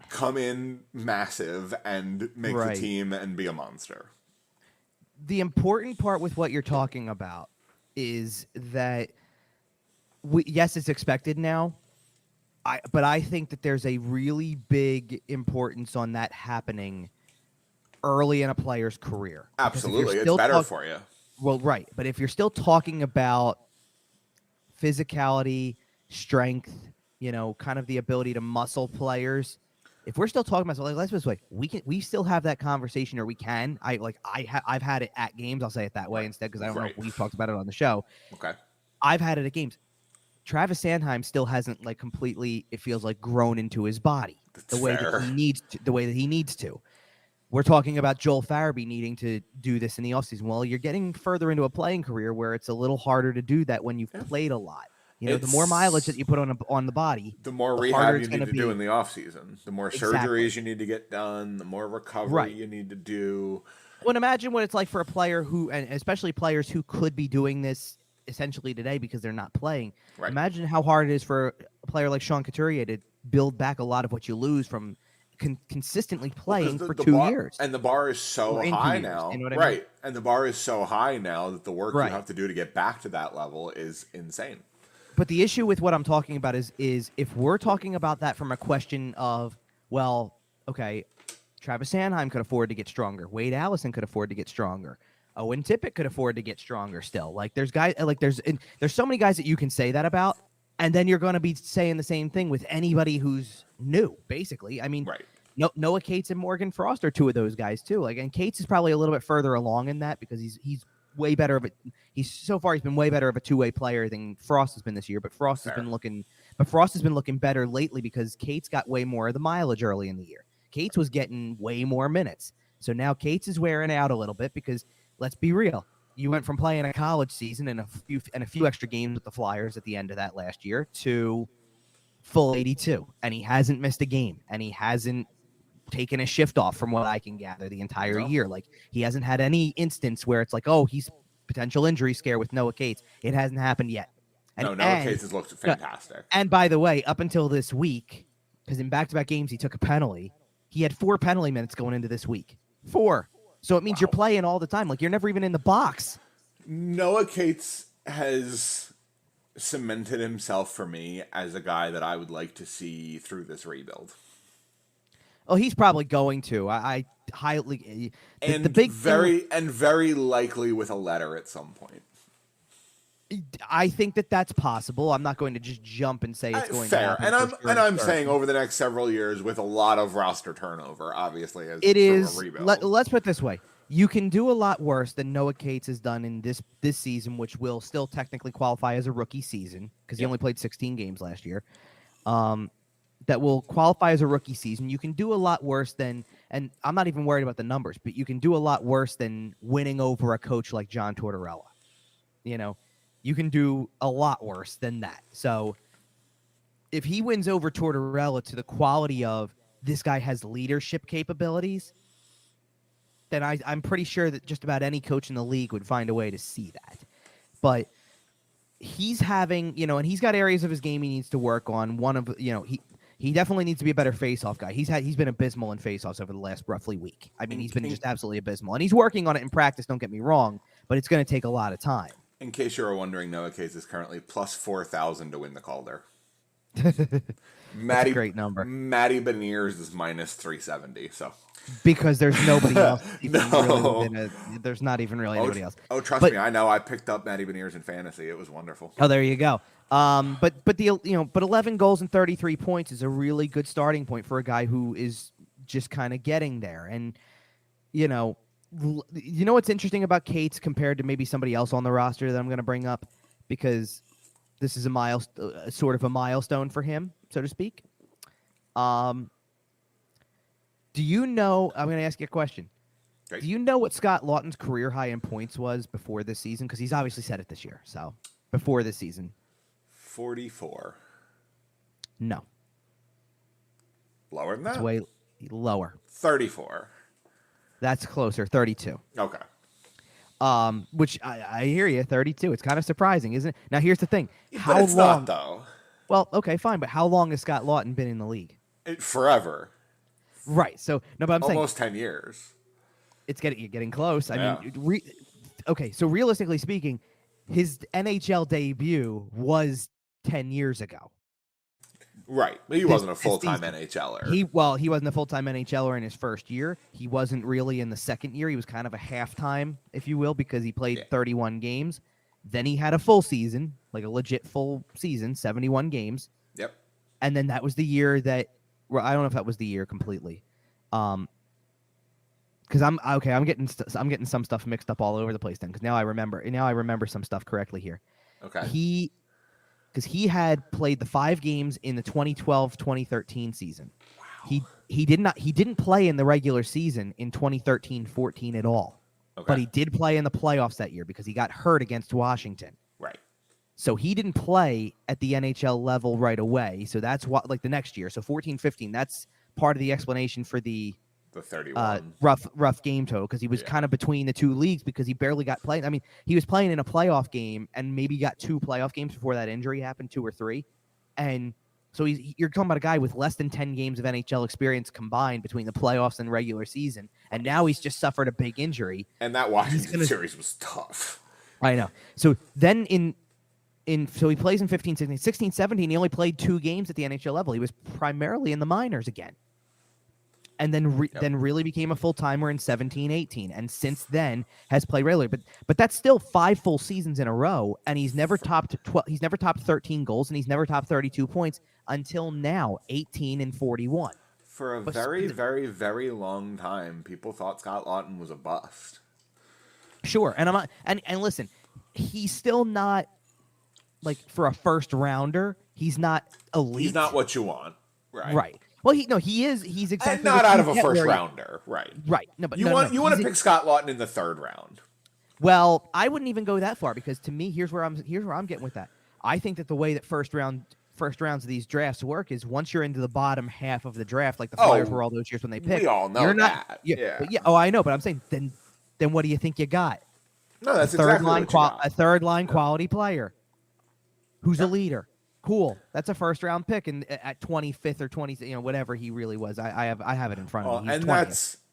come in massive, and make the Right. team and be a monster. The important part with what you're talking about is that yes, it's expected now. But I think that there's a really big importance on that happening early in a player's career. Absolutely, it's better for you. Well, right. But if you're still talking about physicality, strength, kind of the ability to muscle players, if we're still talking about, let's put it this way, we still have that conversation, or we can. I've had it at games. I'll say it that way instead, because I don't know if we've talked about it on the show. Okay. I've had it at games. Travis Sanheim still hasn't completely, it feels like, grown into his body the way that he needs to. We're talking about Joel Farabee needing to do this in the offseason. Well, you're getting further into a playing career where it's a little harder to do that when you've played a lot. The more mileage that you put on the body, the more rehab you need to do in the offseason. The more surgeries you need to get done, the more recovery you need to do. Well, imagine what it's like for a player who, and especially players who could be doing this essentially today because they're not playing. Right. Imagine how hard it is for a player like Sean Couturier to build back a lot of what you lose from consistently playing for 2 years. And the bar is so high now. You know what I mean? And the bar is so high now that the work you have to do to get back to that level is insane. But the issue with what I'm talking about is if we're talking about that from a question of, well, okay, Travis Sanheim could afford to get stronger. Wade Allison could afford to get stronger. Owen Tippett could afford to get stronger still. There's guys there's so many guys that you can say that about, and then you're going to be saying the same thing with anybody who's new, basically. I mean, Noah Cates and Morgan Frost are two of those guys too. And Cates is probably a little bit further along in that because he's way better of a he's been way better of a two-way player than Frost has been this year. But Frost has been looking better lately because Cates got way more of the mileage early in the year. Cates was getting way more minutes, so now Cates is wearing out a little bit because, let's be real, you went from playing a college season and a few extra games with the Flyers at the end of that last year to full 82, and he hasn't missed a game, and he hasn't taken a shift off from what I can gather the entire year. He hasn't had any instance where it's like, oh, he's potential injury scare with Noah Cates. It hasn't happened yet. Noah Cates has looked fantastic. And by the way, up until this week, because in back-to-back games he took a penalty, he had 4 penalty minutes going into this week. 4. So it means you're playing all the time. You're never even in the box. Noah Cates has cemented himself for me as a guy that I would like to see through this rebuild. Oh, he's probably going to. I highly very likely with a letter at some point. I think that's possible. I'm not going to just jump and say it's going to happen. I'm saying over the next several years with a lot of roster turnover, obviously, as it is. A rebuild. Let's put it this way: you can do a lot worse than Noah Cates has done in this season, which will still technically qualify as a rookie season because he only played 16 games last year. That will qualify as a rookie season. You can do a lot worse than, and I'm not even worried about the numbers, but you can do a lot worse than winning over a coach like John Tortorella. You can do a lot worse than that. So if he wins over Tortorella to the quality of this guy has leadership capabilities, then I'm pretty sure that just about any coach in the league would find a way to see that. But he's having, and he's got areas of his game he needs to work on. One of, he definitely needs to be a better face-off guy. He's been abysmal in face-offs over the last roughly week. I mean, he's been just absolutely abysmal. And he's working on it in practice, don't get me wrong, but it's going to take a lot of time. In case you were wondering, Noah Cates is currently plus 4,000 to win the Calder. That's a great number. Matty Beniers is minus 370. So because there's nobody else. There's not even really anybody else. Oh, trust me, I know. I picked up Matty Beniers in fantasy. It was wonderful. Oh, there you go. But 11 goals and 33 points is a really good starting point for a guy who is just kind of getting there. And what's interesting about Cates compared to maybe somebody else on the roster that I'm going to bring up, because this is sort of a milestone for him, so to speak. Do you know? I'm going to ask you a question. Great. Do you know what Scott Lawton's career high in points was before this season? Because he's obviously said it this year. So before this season, 44. No. Lower than that? It's way lower. 34. That's closer. 32. Okay. Which I hear you, 32. It's kind of surprising, isn't it? Now, here's the thing. How But it's long? not, though. Well, okay, fine, but how long has Scott Lawton been in the league? Forever. Right. So, no, but I'm saying Almost 10 years. you're getting close. I Yeah. mean, okay, so realistically speaking, his NHL debut was 10 years ago. Right. But he wasn't a This full-time season. NHLer. He wasn't a full-time NHLer in his first year. He wasn't really in the second year. He was kind of a halftime, if you will, because he played 31 games. Then he had a full season, like a legit full season, 71 games. Yep. And then that was the year that, well, I don't know if that was the year completely. Because I'm getting some stuff mixed up all over the place then. Because now I remember some stuff correctly here. Okay. Because he had played the 5 games in the 2012-2013 season. Wow. He didn't play in the regular season in 2013-14 at all. Okay. But he did play in the playoffs that year because he got hurt against Washington. Right. So he didn't play at the NHL level right away. So that's what, like, the next year. So 14-15, that's part of the explanation for the 31 rough game total, because he was kind of between the two leagues because he barely got played. I mean, he was playing in a playoff game and maybe got 2 playoff games before that injury happened, 2 or 3. And so you're talking about a guy with less than 10 games of NHL experience combined between the playoffs and regular season. And now he's just suffered a big injury. And that Washington series was tough. I know. So then so he plays in 15-16. 16-17, he only played 2 games at the NHL level. He was primarily in the minors again. And then really became a full-timer in 17-18, and since then has played regularly. But that's still 5 full seasons in a row, and he's never topped 12. He's never topped 13 goals, and he's never topped 32 points until now, 18-41. For a very, very, very long time, people thought Scott Lawton was a bust. Sure, and I'm not, and listen, he's still not, like, for a first rounder, he's not elite. He's not what you want, right? Right. Well, he is. He's exactly. And not out of a first rounder, right? Right. No, but you want to pick Scott Lawton in the 3rd round. Well, I wouldn't even go that far, because to me, here's where I'm getting with that. I think that the way that first rounds of these drafts work is once you're into the bottom half of the draft, like the Flyers were all those years when they picked. We all know that. Yeah. Oh, I know, but I'm saying then what do you think you got? No, that's exactly what you got. A third line quality player who's a leader. Cool. That's a first round pick, and at 25th or 20th, whatever he really was. I have it in front of me.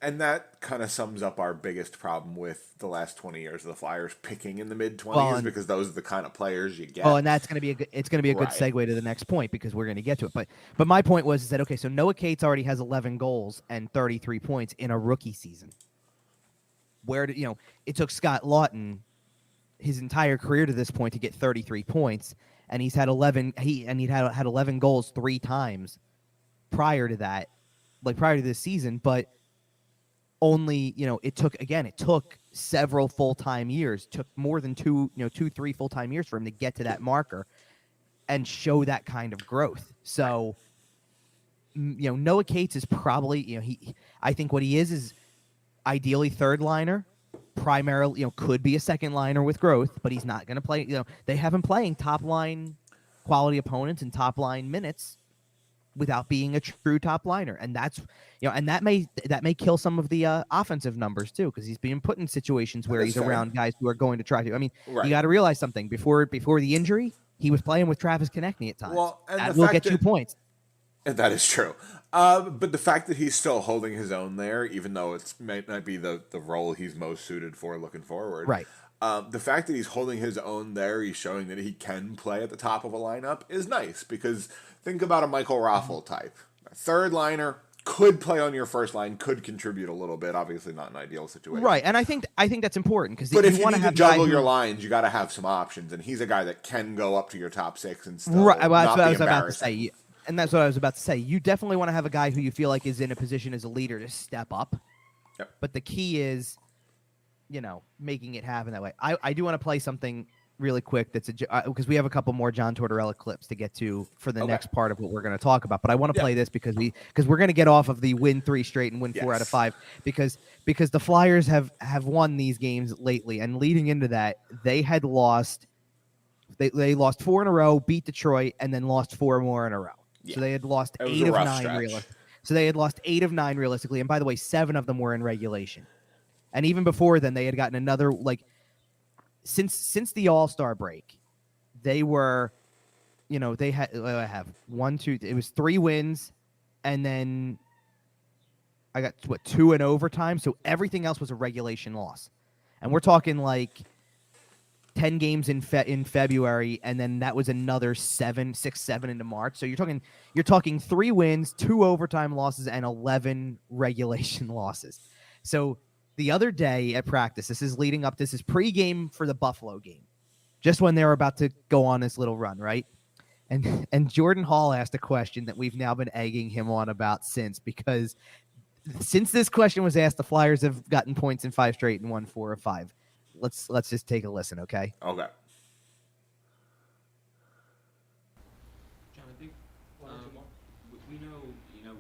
And that kind of sums up our biggest problem with the last 20 years of the Flyers picking in the mid-20s, because those are the kind of players you get. Oh, and that's going to be good segue to the next point, because we're going to get to it. But my point was that, okay, so Noah Cates already has 11 goals and 33 points in a rookie season. It took Scott Lawton his entire career to this point to get 33 points. And he's had 11. He'd had 11 goals 3 times prior to that, like prior to this season. But only it took several full-time years. Took more than 3 full-time years for him to get to that marker and show that kind of growth. So Noah Cates is probably I think what he is ideally third liner. Primarily, could be a second liner with growth, but he's not going to play. They have him playing top line quality opponents and top line minutes without being a true top liner, and that's and that may kill some of the offensive numbers too, because he's being put in situations where he's around guys who are going to try to. I mean, you got to realize something before the injury, he was playing with Travis Konechny at times. Well, and will get you points. That is true. But the fact that he's still holding his own there, even though it might not be the role he's most suited for looking forward. Right. The fact that he's holding his own there, he's showing that he can play at the top of a lineup, is nice. Because think about a Michael Raffl type. A third liner, could play on your first line, could contribute a little bit. Obviously not an ideal situation. Right, and I think that's important. But if you need to juggle your lines, you got to have some options. And he's a guy that can go up to your top 6 and still not be embarrassing. And that's what I was about to say. You definitely want to have a guy who you feel like is in a position as a leader to step up. Yep. But the key is, making it happen that way. I do want to play something really quick that's because we have a couple more John Tortorella clips to get to for the next part of what we're going to talk about. But I want to play this because we're going to get off of the win 3 straight and win 4 out of 5 because the Flyers have won these games lately, and leading into that they had lost. They lost 4 in a row, beat Detroit, and then lost 4 more in a row. Yeah. So they had lost 8 of 9 realistically. So they had lost 8 of 9 realistically, and by the way, 7 of them were in regulation. And even before then, they had gotten another since the All-Star break, they were, they had I have 1, 2. It was 3 wins, and then I got 2 in overtime. So everything else was a regulation loss, and we're talking like 10 games in February, and then that was another 7 into March. So you're talking 3 wins, 2 overtime losses, and 11 regulation losses. So the other day at practice, this is pregame for the Buffalo game, just when they were about to go on this little run, right? And Jordan Hall asked a question that we've now been egging him on about because since this question was asked, the Flyers have gotten points in 5 straight and won 4 of 5. Let's just take a listen, okay? Okay. John, I think we know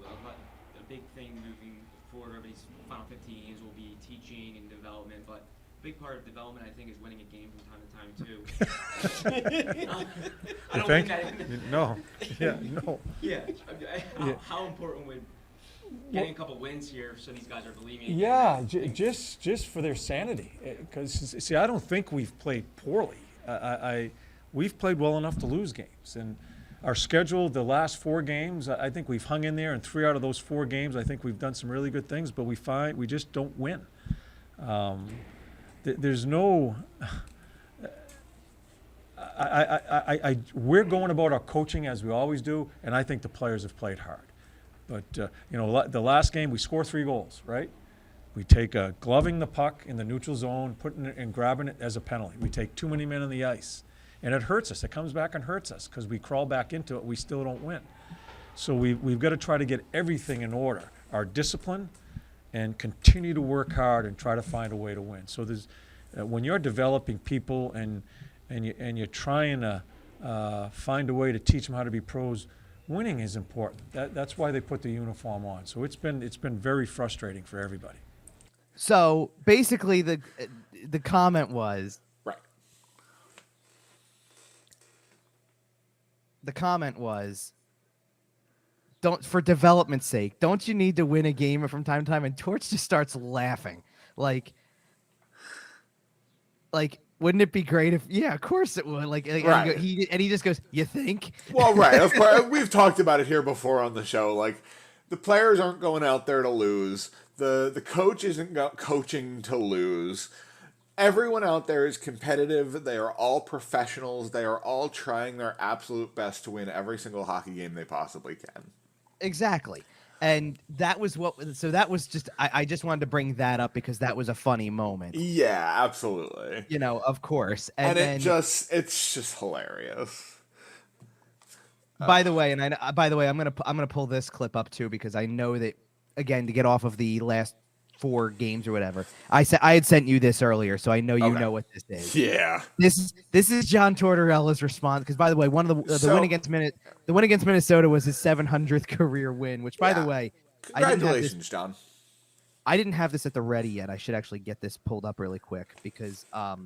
a big thing moving forward over these final 15 games will be teaching and development, but a big part of development, I think, is winning a game from time to time too. I don't think that. No. Yeah. No. Yeah. How important would getting a couple wins here so these guys are believing? Yeah, just for their sanity. Because see, I don't think we've played poorly. We've played well enough to lose games, and our schedule, the last 4 games, I think we've hung in there. In 3 out of those 4 games, I think we've done some really good things. But we just don't win. There's no. We're going about our coaching as we always do, and I think the players have played hard. But, the last game, we score 3 goals, right? We take gloving the puck in the neutral zone, putting it and grabbing it as a penalty. We take too many men on the ice. And it hurts us. It comes back and hurts us because we crawl back into it. We still don't win. So we've got to try to get everything in order. Our discipline and continue to work hard and try to find a way to win. So there's when you're developing people and you're trying to find a way to teach them how to be pros, winning is important. That's why they put the uniform on. So it's been very frustrating for everybody. So basically, the comment was right. The comment was, don't, for development's sake, don't you need to win a game from time to time? And Torch just starts laughing, like wouldn't it be great if? Yeah, of course it would. Right. He just goes, "You think?" Well, right. Of course, we've talked about it here before on the show. Like, the players aren't going out there to lose. The coach isn't coaching to lose. Everyone out there is competitive. They are all professionals. They are all trying their absolute best to win every single hockey game they possibly can. Exactly. And that was just, I just wanted to bring that up because that was a funny moment. Yeah, absolutely. Of course. And it's just hilarious. By the way, I'm gonna pull this clip up too because I know that, again, to get off of the last 4 games or whatever. I had sent you this earlier, so I know you know what this is. Yeah. This is John Tortorella's response because, by the way, one of the win against Minnesota was his 700th career win. Which, by the way, congratulations, John. I didn't have this at the ready yet. I should actually get this pulled up really quick because I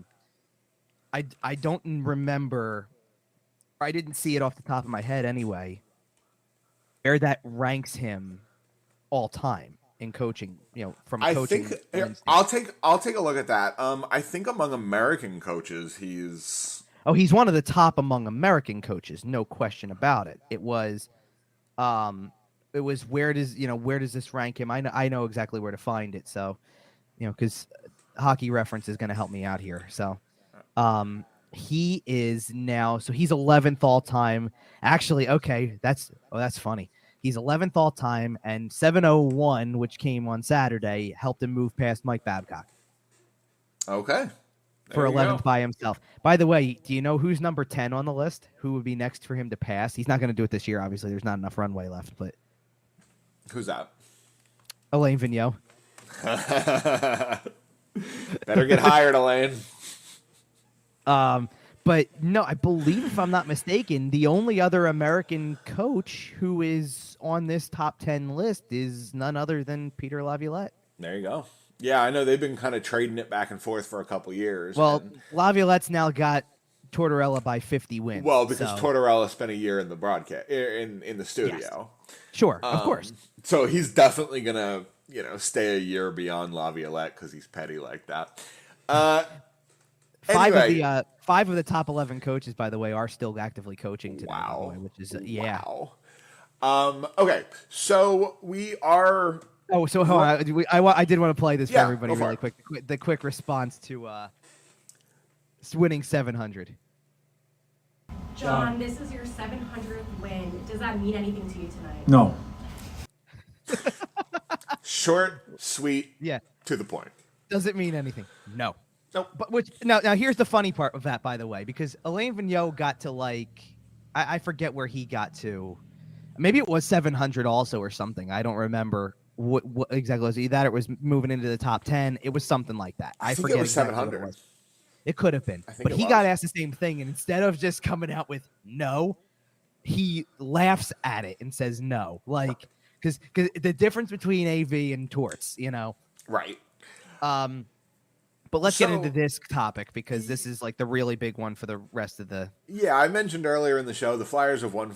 don't remember. I didn't see it off the top of my head anyway. Where that ranks him all time in coaching, from coaching. I think I'll take a look at that. I think among American coaches, he's one of the top among American coaches, no question about it. It was where does this rank him? I know exactly where to find it. So, because Hockey Reference is going to help me out here. So, he is now. So he's 11th all time. Actually, okay, that's funny. He's 11th all time, and 701, which came on Saturday, helped him move past Mike Babcock. Okay. For 11th by himself. By the way, do you know who's number 10 on the list? Who would be next for him to pass? He's not going to do it this year, obviously. There's not enough runway left, but who's that? Alain Vigneault. Better get hired, Alain. But no, I believe, if I'm not mistaken, the only other American coach who is on this top 10 list is none other than Peter Laviolette. There you go. Yeah, I know they've been kind of trading it back and forth for a couple years. Well, Laviolette's now got Tortorella by 50 wins. Well, because Tortorella spent a year in the broadcast in the studio. Yes. Sure, of course. So he's definitely gonna stay a year beyond Laviolette because he's petty like that. Anyway. Five of the top 11 coaches, by the way, are still actively coaching today. Wow. By the way, which is yeah. Wow. Okay, so we are. Oh, so hold on. I did want to play this for everybody go for really it. quick. The quick response to winning 700. John, this is your 700th win. Does that mean anything to you tonight? No. Short, sweet, Yeah. to the point. Does it mean anything? No. Nope. But now here's the funny part of that, by the way, because Alain Vigneault got to I forget where he got to. Maybe it was 700 also or something. I don't remember what exactly was. Either that or it was moving into the top 10. It was something like that. I think forget it was exactly 700. what it was. It could have been. I think But it he was. got asked the same thing, and instead of just coming out with no, he laughs at it and says no. Because the difference between AV and Torts, Right. But let's get So- into this topic because this is like the really big one for the rest of the. Yeah, I mentioned earlier in the show the Flyers have won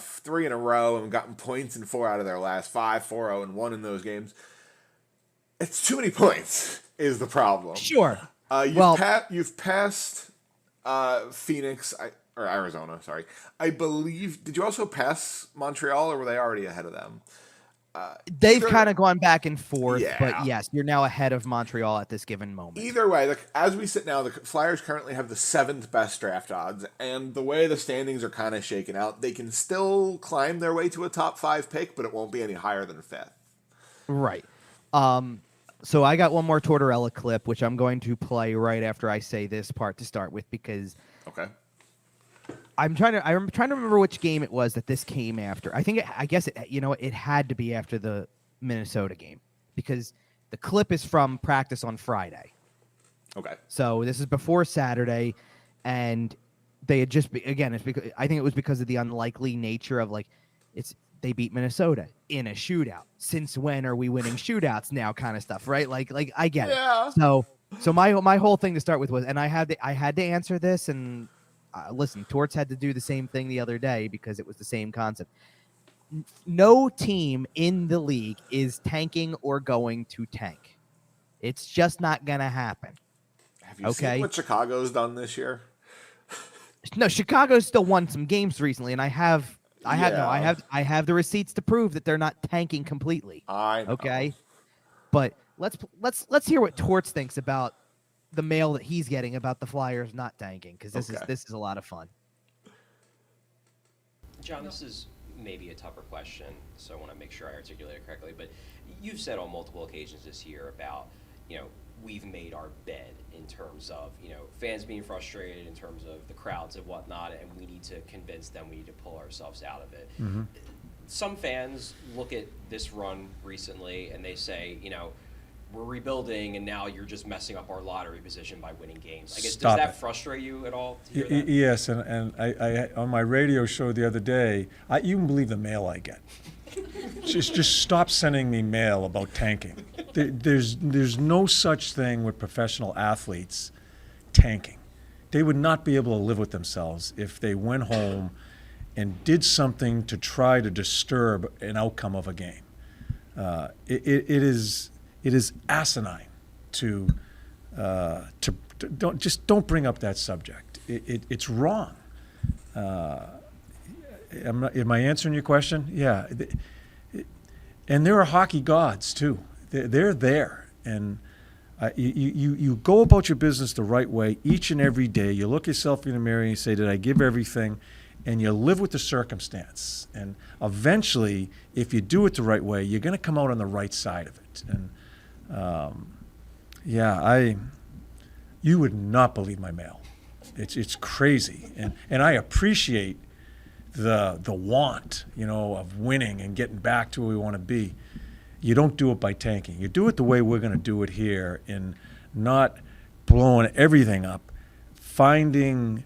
3 in a row and gotten points in 4 out of their last 5, 4-0 and 1 in those games. It's too many points is the problem. Sure. You've passed Phoenix or Arizona. Sorry, I believe. Did you also pass Montreal, or were they already ahead of them? They've Sure. kind of gone back and forth, Yeah. but yes, you're now ahead of Montreal at this given moment. Either way, as we sit now, the Flyers currently have the 7th best draft odds, and the way the standings are kind of shaken out, they can still climb their way to a top 5 pick, but it won't be any higher than 5th. Right. So I got one more Tortorella clip, which I'm going to play right after I say this part to start with, because Okay. I'm trying to remember which game it was that this came after. I guess it had to be after the Minnesota game, because the clip is from practice on Friday. Okay. So this is before Saturday, and they had just it's because I think it was because of the unlikely nature of they beat Minnesota in a shootout. Since when are we winning shootouts now? Kind of stuff, right? Like I get Yeah. it. So my whole thing to start with was, and I had to answer this, and listen, Torts had to do the same thing the other day because it was the same concept. No team in the league is tanking or going to tank. It's just not gonna happen. Have you seen what Chicago's done this year? No, Chicago's still won some games recently, and I have the receipts to prove that they're not tanking completely. I know. Okay, but let's hear what Torts thinks about the mail that he's getting about the Flyers not tanking, because this is a lot of fun. John, this is maybe a tougher question, so I want to make sure I articulate it correctly. But you've said on multiple occasions this year about, we've made our bed in terms of, fans being frustrated, in terms of the crowds and whatnot, and we need to convince them we need to pull ourselves out of it. Mm-hmm. Some fans look at this run recently and they say, we're rebuilding and now you're just messing up our lottery position by winning games. I guess, Stop does that it. frustrate you at all to hear that? Yes, and I on my radio show the other day, you can believe the mail I get. just stop sending me mail about tanking. There's no such thing with professional athletes tanking. They would not be able to live with themselves if they went home and did something to try to disturb an outcome of a game. It is asinine to don't bring up that subject. It's wrong. Am I answering your question? Yeah. And there are hockey gods too. They're there, and you go about your business the right way each and every day. You look yourself in the mirror and you say, "Did I give everything?" And you live with the circumstance. And eventually, if you do it the right way, you're going to come out on the right side of it. And you would not believe my mail. It's crazy, and I appreciate the want, of winning and getting back to where we want to be. You don't do it by tanking. You do it the way we're going to do it here, and not blowing everything up. Finding,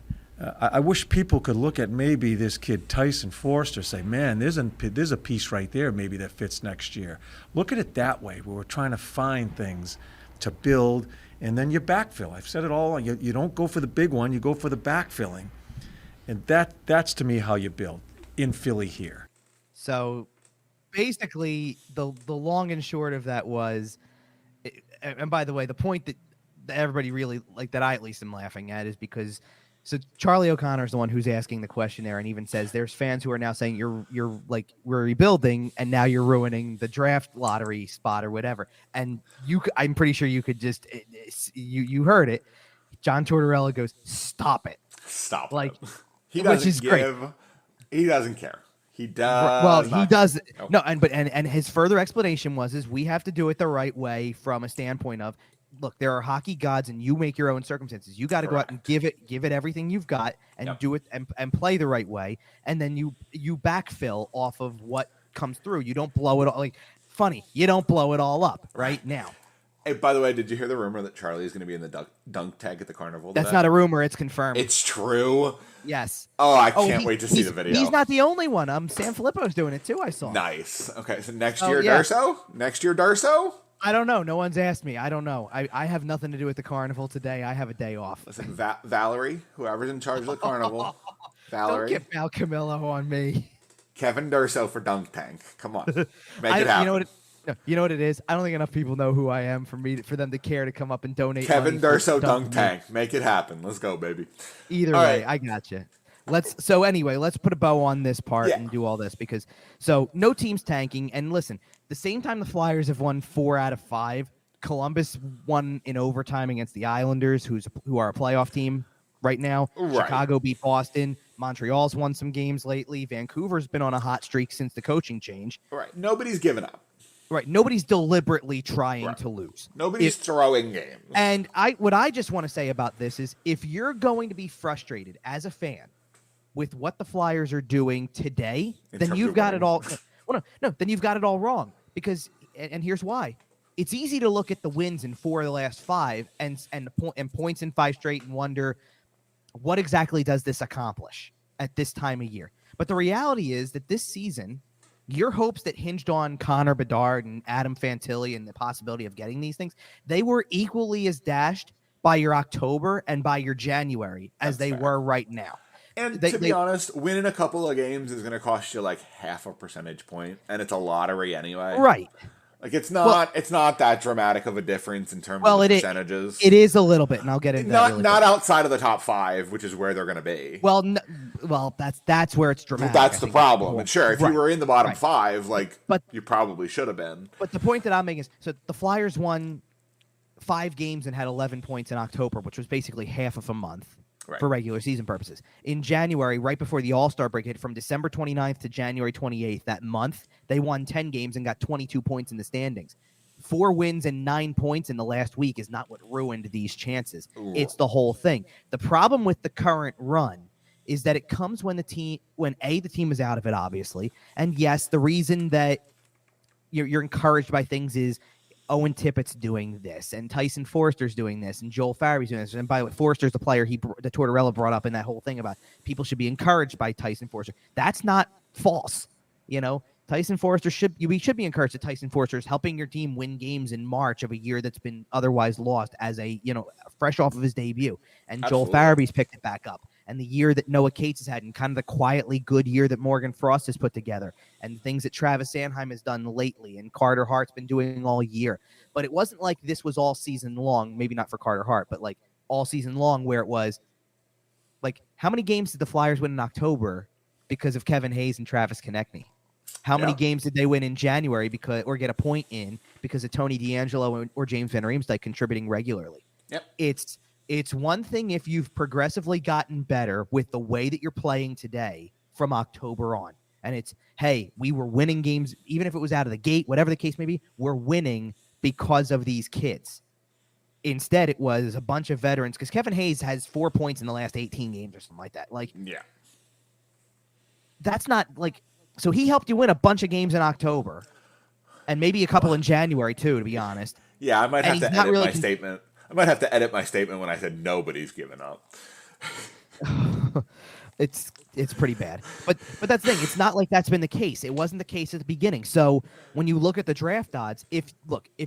I wish people could look at maybe this kid Tyson Forster, say, man, there's a piece right there maybe that fits next year. Look at it that way, where we're trying to find things to build, and then you backfill. I've said it all. You don't go for the big one. You go for the backfilling. And that's to me how you build in Philly here. So basically, the long and short of that was, and by the way, the point that everybody really like that I at least am laughing at is because so Charlie O'Connor is the one who's asking the question there, and even says there's fans who are now saying you're like we're rebuilding and now you're ruining the draft lottery spot or whatever. And I'm pretty sure you could just you heard it. John Tortorella goes, "Stop it." Stop. Like, He which doesn't is great. He doesn't care. He does. Well, he not does. care. No, and his further explanation is we have to do it the right way from a standpoint of, look, there are hockey gods and you make your own circumstances. You got to go out and give it everything you've got and do it and play the right way. And then you backfill off of what comes through. You don't blow it all. Like, funny, you don't blow it all up right now. Hey, by the way, did you hear the rumor that Charlie is going to be in the dunk tag at the carnival? That's today? not a rumor. It's confirmed. It's true. Yes. Oh, I can't wait to see the video. He's not the only one. Sam Filippo's doing it too. I saw. Nice. Okay, so next year, yeah. Darso? Next year, Darso? I don't know. No one's asked me. I don't know. I have nothing to do with the carnival today. I have a day off. Listen, Valerie, whoever's in charge of the carnival, Valerie, Don't get Val Camillo on me. Kevin Darso for Dunk Tank. Come on, make it happen. You know what it is? I don't think enough people know who I am for them to care to come up and donate. Kevin money Darso for Dunk Tank. Make it happen. Let's go, baby. Either All way, right. I gotcha. Let's put a bow on this part and do all this because no team's tanking. And listen, the same time the Flyers have won 4 out of 5, Columbus won in overtime against the Islanders, who are a playoff team right now. Right. Chicago beat Boston. Montreal's won some games lately. Vancouver's been on a hot streak since the coaching change. Right. Nobody's giving up. Right. Nobody's deliberately trying to lose. Nobody's throwing games. And what I just want to say about this is if you're going to be frustrated as a fan with what the Flyers are doing today, then you've got it all. Well, no, then you've got it all wrong because, and here's why. It's easy to look at the wins in 4 of the last 5 and points in 5 straight and wonder what exactly does this accomplish at this time of year. But the reality is that this season, your hopes that hinged on Connor Bedard and Adam Fantilli and the possibility of getting these things, they were equally as dashed by your October and by your January as they were right now. And to be honest, winning a couple of games is going to cost you like half a percentage point, and it's a lottery anyway. Right. Like it's not that dramatic of a difference in terms of the percentages. It is a little bit, and I'll get into that. Not outside of the top 5, which is where they're going to be. Well, that's where it's dramatic. That's the problem. And sure, if you were in the bottom 5, but you probably should have been. But the point that I'm making is, so the Flyers won 5 games and had 11 points in October, which was basically half of a month. Right. For regular season purposes. In January, right before the All-Star break hit, from December 29th to January 28th, that month, they won 10 games and got 22 points in the standings. 4 wins and 9 points in the last week is not what ruined these chances. Ooh. It's the whole thing. The problem with the current run is that it comes when the team is out of it, obviously. And yes, the reason that you're encouraged by things is Owen Tippett's doing this, and Tyson Forster's doing this, and Joel Farab's doing this. And by the way, Forster's the player that Tortorella brought up in that whole thing about people should be encouraged by Tyson Forster. That's not false. Tyson Forster we should be encouraged that Tyson Forster is helping your team win games in March of a year that's been otherwise lost as fresh off of his debut. And Absolutely. Joel Farabee's picked it back up. And the year that Noah Cates has had, and kind of the quietly good year that Morgan Frost has put together, and the things that Travis Sanheim has done lately, and Carter Hart's been doing all year. But it wasn't like this was all season long, maybe not for Carter Hart, but like all season long where it was like, how many games did the Flyers win in October because of Kevin Hayes and Travis Konechny? How many games did they win in January or get a point in because of Tony DeAngelo or James Van Riemsdyk contributing regularly? Yep. It's one thing if you've progressively gotten better with the way that you're playing today from October on. And it's, hey, we were winning games, even if it was out of the gate, whatever the case may be, we're winning because of these kids. Instead, it was a bunch of veterans, because Kevin Hayes has 4 points in the last 18 games or something like that. That's not like, so he helped you win a bunch of games in October and maybe a couple in January too, to be honest. Yeah, I might have to edit my statement. I might have to edit my statement when I said nobody's given up. It's pretty bad. But that's the thing. It's not like that's been the case. It wasn't the case at the beginning. So when you look at the draft odds, if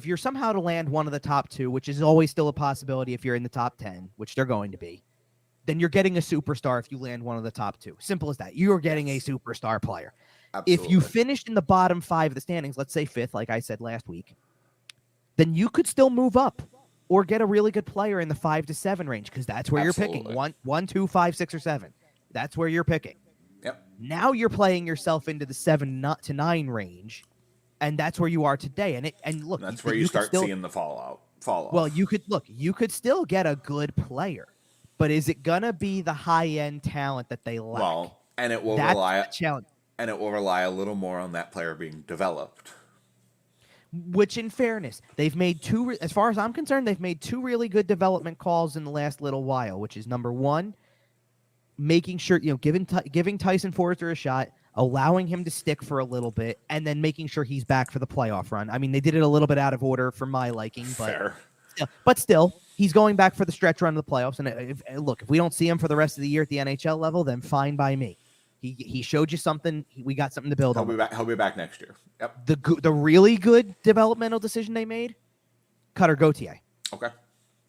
you're somehow to land one of the top 2, which is always still a possibility if you're in the top 10, which they're going to be, then you're getting a superstar if you land one of the top 2. Simple as that. You're getting a superstar player. Absolutely. If you finished in the bottom 5 of the standings, let's say 5th, like I said last week, then you could still move up. or get a really good player in the 5 to 7 range, because that's where you're picking. Absolutely. 1, 2, 5, 6, or 7. That's where you're picking. Yep. Now you're playing yourself into the 7 to 9 range, and that's where you are today. And look, That's where you start still, seeing the fall off. well, you could still get a good player, but is it gonna be the high end talent that they lack? Well, and it will That's rely the challenge. and it will rely a little more on that player being developed. Which, in fairness, they've made as far as I'm concerned, they've made 2 really good development calls in the last little while. Which is number 1, making sure giving Tyson Forrester a shot, allowing him to stick for a little bit, and then making sure he's back for the playoff run. I mean, they did it a little bit out of order for my liking, Fair. but still, he's going back for the stretch run of the playoffs. And if we don't see him for the rest of the year at the NHL level, then fine by me. He showed you something. We got something to build on. He'll be back next year. Yep. The really good developmental decision they made, Cutter Gauthier. Okay.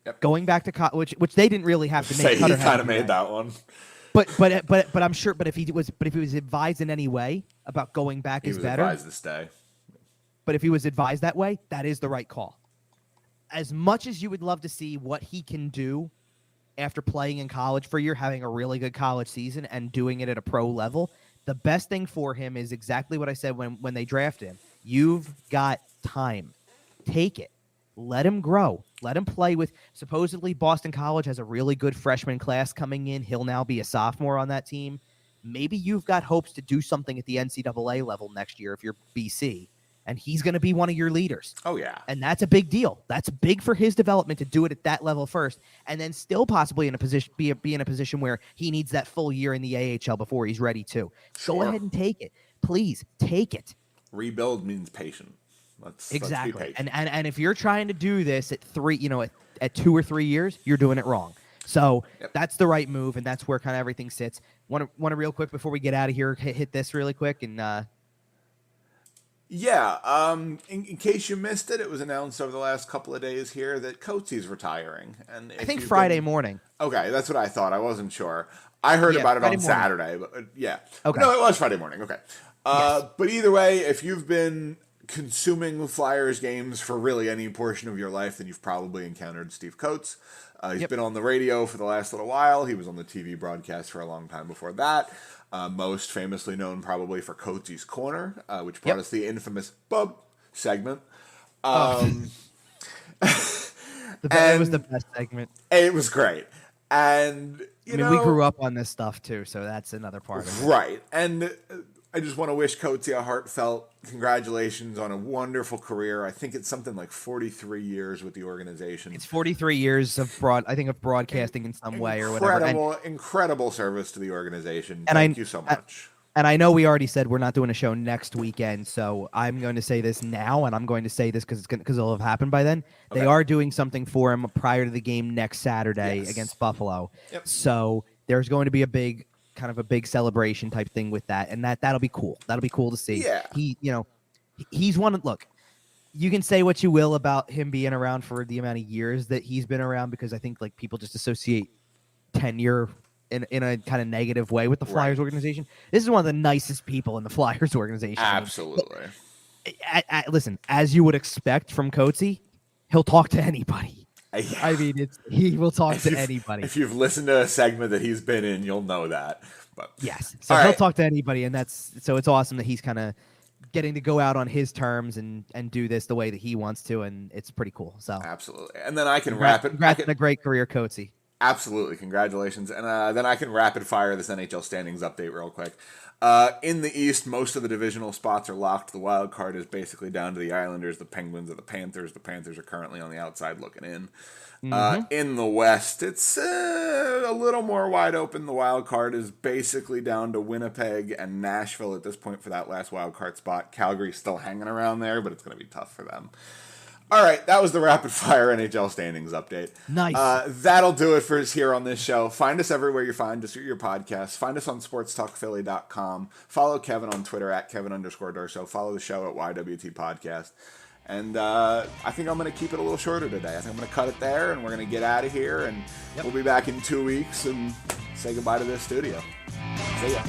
Yep. Going back to college, which they didn't really have to make. Say he Cutter had kind to of do made that one. But I'm sure. But if he was advised in any way about going back, He is was better. advised to stay. But if he was advised that way, that is the right call. As much as you would love to see what he can do after playing in college for a year, having a really good college season and doing it at a pro level, the best thing for him is exactly what I said when they drafted him. You've got time. Take it. Let him grow. Let him play with, supposedly Boston College has a really good freshman class coming in. He'll now be a sophomore on that team. Maybe you've got hopes to do something at the NCAA level next year if you're BC, and he's going to be one of your leaders. Oh yeah. And that's a big deal. That's big for his development to do it at that level first, and then still possibly in a position be in a position where he needs that full year in the AHL before he's ready to. Sure. Go ahead and take it. Please take it. Rebuild means patient. Let's be Exactly. patient. And if you're trying to do this at 2 or 3 years, you're doing it wrong. So that's the right move, and that's where kind of everything sits. Want to real quick before we get out of here, hit this really quick and. Yeah, in case you missed it, it was announced over the last couple of days here that Coates's retiring. And I think Friday morning. Okay, that's what I thought. I wasn't sure. I heard about it Friday on morning. Saturday, but yeah. Okay. No, it was Friday morning. Okay. Yes. But either way, if you've been consuming Flyers games for really any portion of your life, then you've probably encountered Steve Coates. He's been on the radio for the last little while. He was on the TV broadcast for a long time before that. Most famously known probably for Coates's Corner, which brought us the infamous Bub segment. It was the best segment. It was great. And, you know, we grew up on this stuff too, so that's another part of it. Right. And I just want to wish Coates a heartfelt congratulations on a wonderful career. I think it's something like 43 years with the organization. It's 43 years of broadcasting in some way or whatever. Incredible service to the organization. And Thank you so much. And I know we already said we're not doing a show next weekend, so I'm going to say this now, and I'm going to say this because it'll have happened by then. Okay. They are doing something for him prior to the game next Saturday against Buffalo. Yep. So there's going to be a big celebration type thing with that, and that'll be cool. That'll be cool to see. Yeah. He's one. Look, you can say what you will about him being around for the amount of years that he's been around, because I think like people just associate tenure in a kind of negative way with the Flyers organization. This is one of the nicest people in the Flyers organization. Absolutely. Listen, as you would expect from Coatesy, he'll talk to anybody. Yeah. I mean, he will talk to anybody. If you've listened to a segment that he's been in, you'll know that. But yes, so he'll talk to anybody, and it's awesome that he's kind of getting to go out on his terms and do this the way that he wants to, and it's pretty cool. So absolutely, and then I can wrap it. Congrats on a great career, Coatesy. Absolutely, congratulations, and then I can rapid fire this NHL standings update real quick. In the East, most of the divisional spots are locked. The wild card is basically down to the Islanders, the Penguins, or the Panthers. The Panthers are currently on the outside looking in. In the West, it's a little more wide open. The wild card is basically down to Winnipeg and Nashville at this point for that last wild card spot. Calgary's still hanging around there, but it's going to be tough for them. All right, that was the rapid fire NHL standings update. Nice. That'll do it for us here on this show. Find us everywhere you find us, your podcasts. Find us on sportstalkphilly.com. Follow Kevin on Twitter at Kevin_Durso. Follow the show at YWT Podcast. And I think I'm going to keep it a little shorter today. I think I'm going to cut it there, and we're going to get out of here. And we'll be back in 2 weeks and say goodbye to this studio. See ya.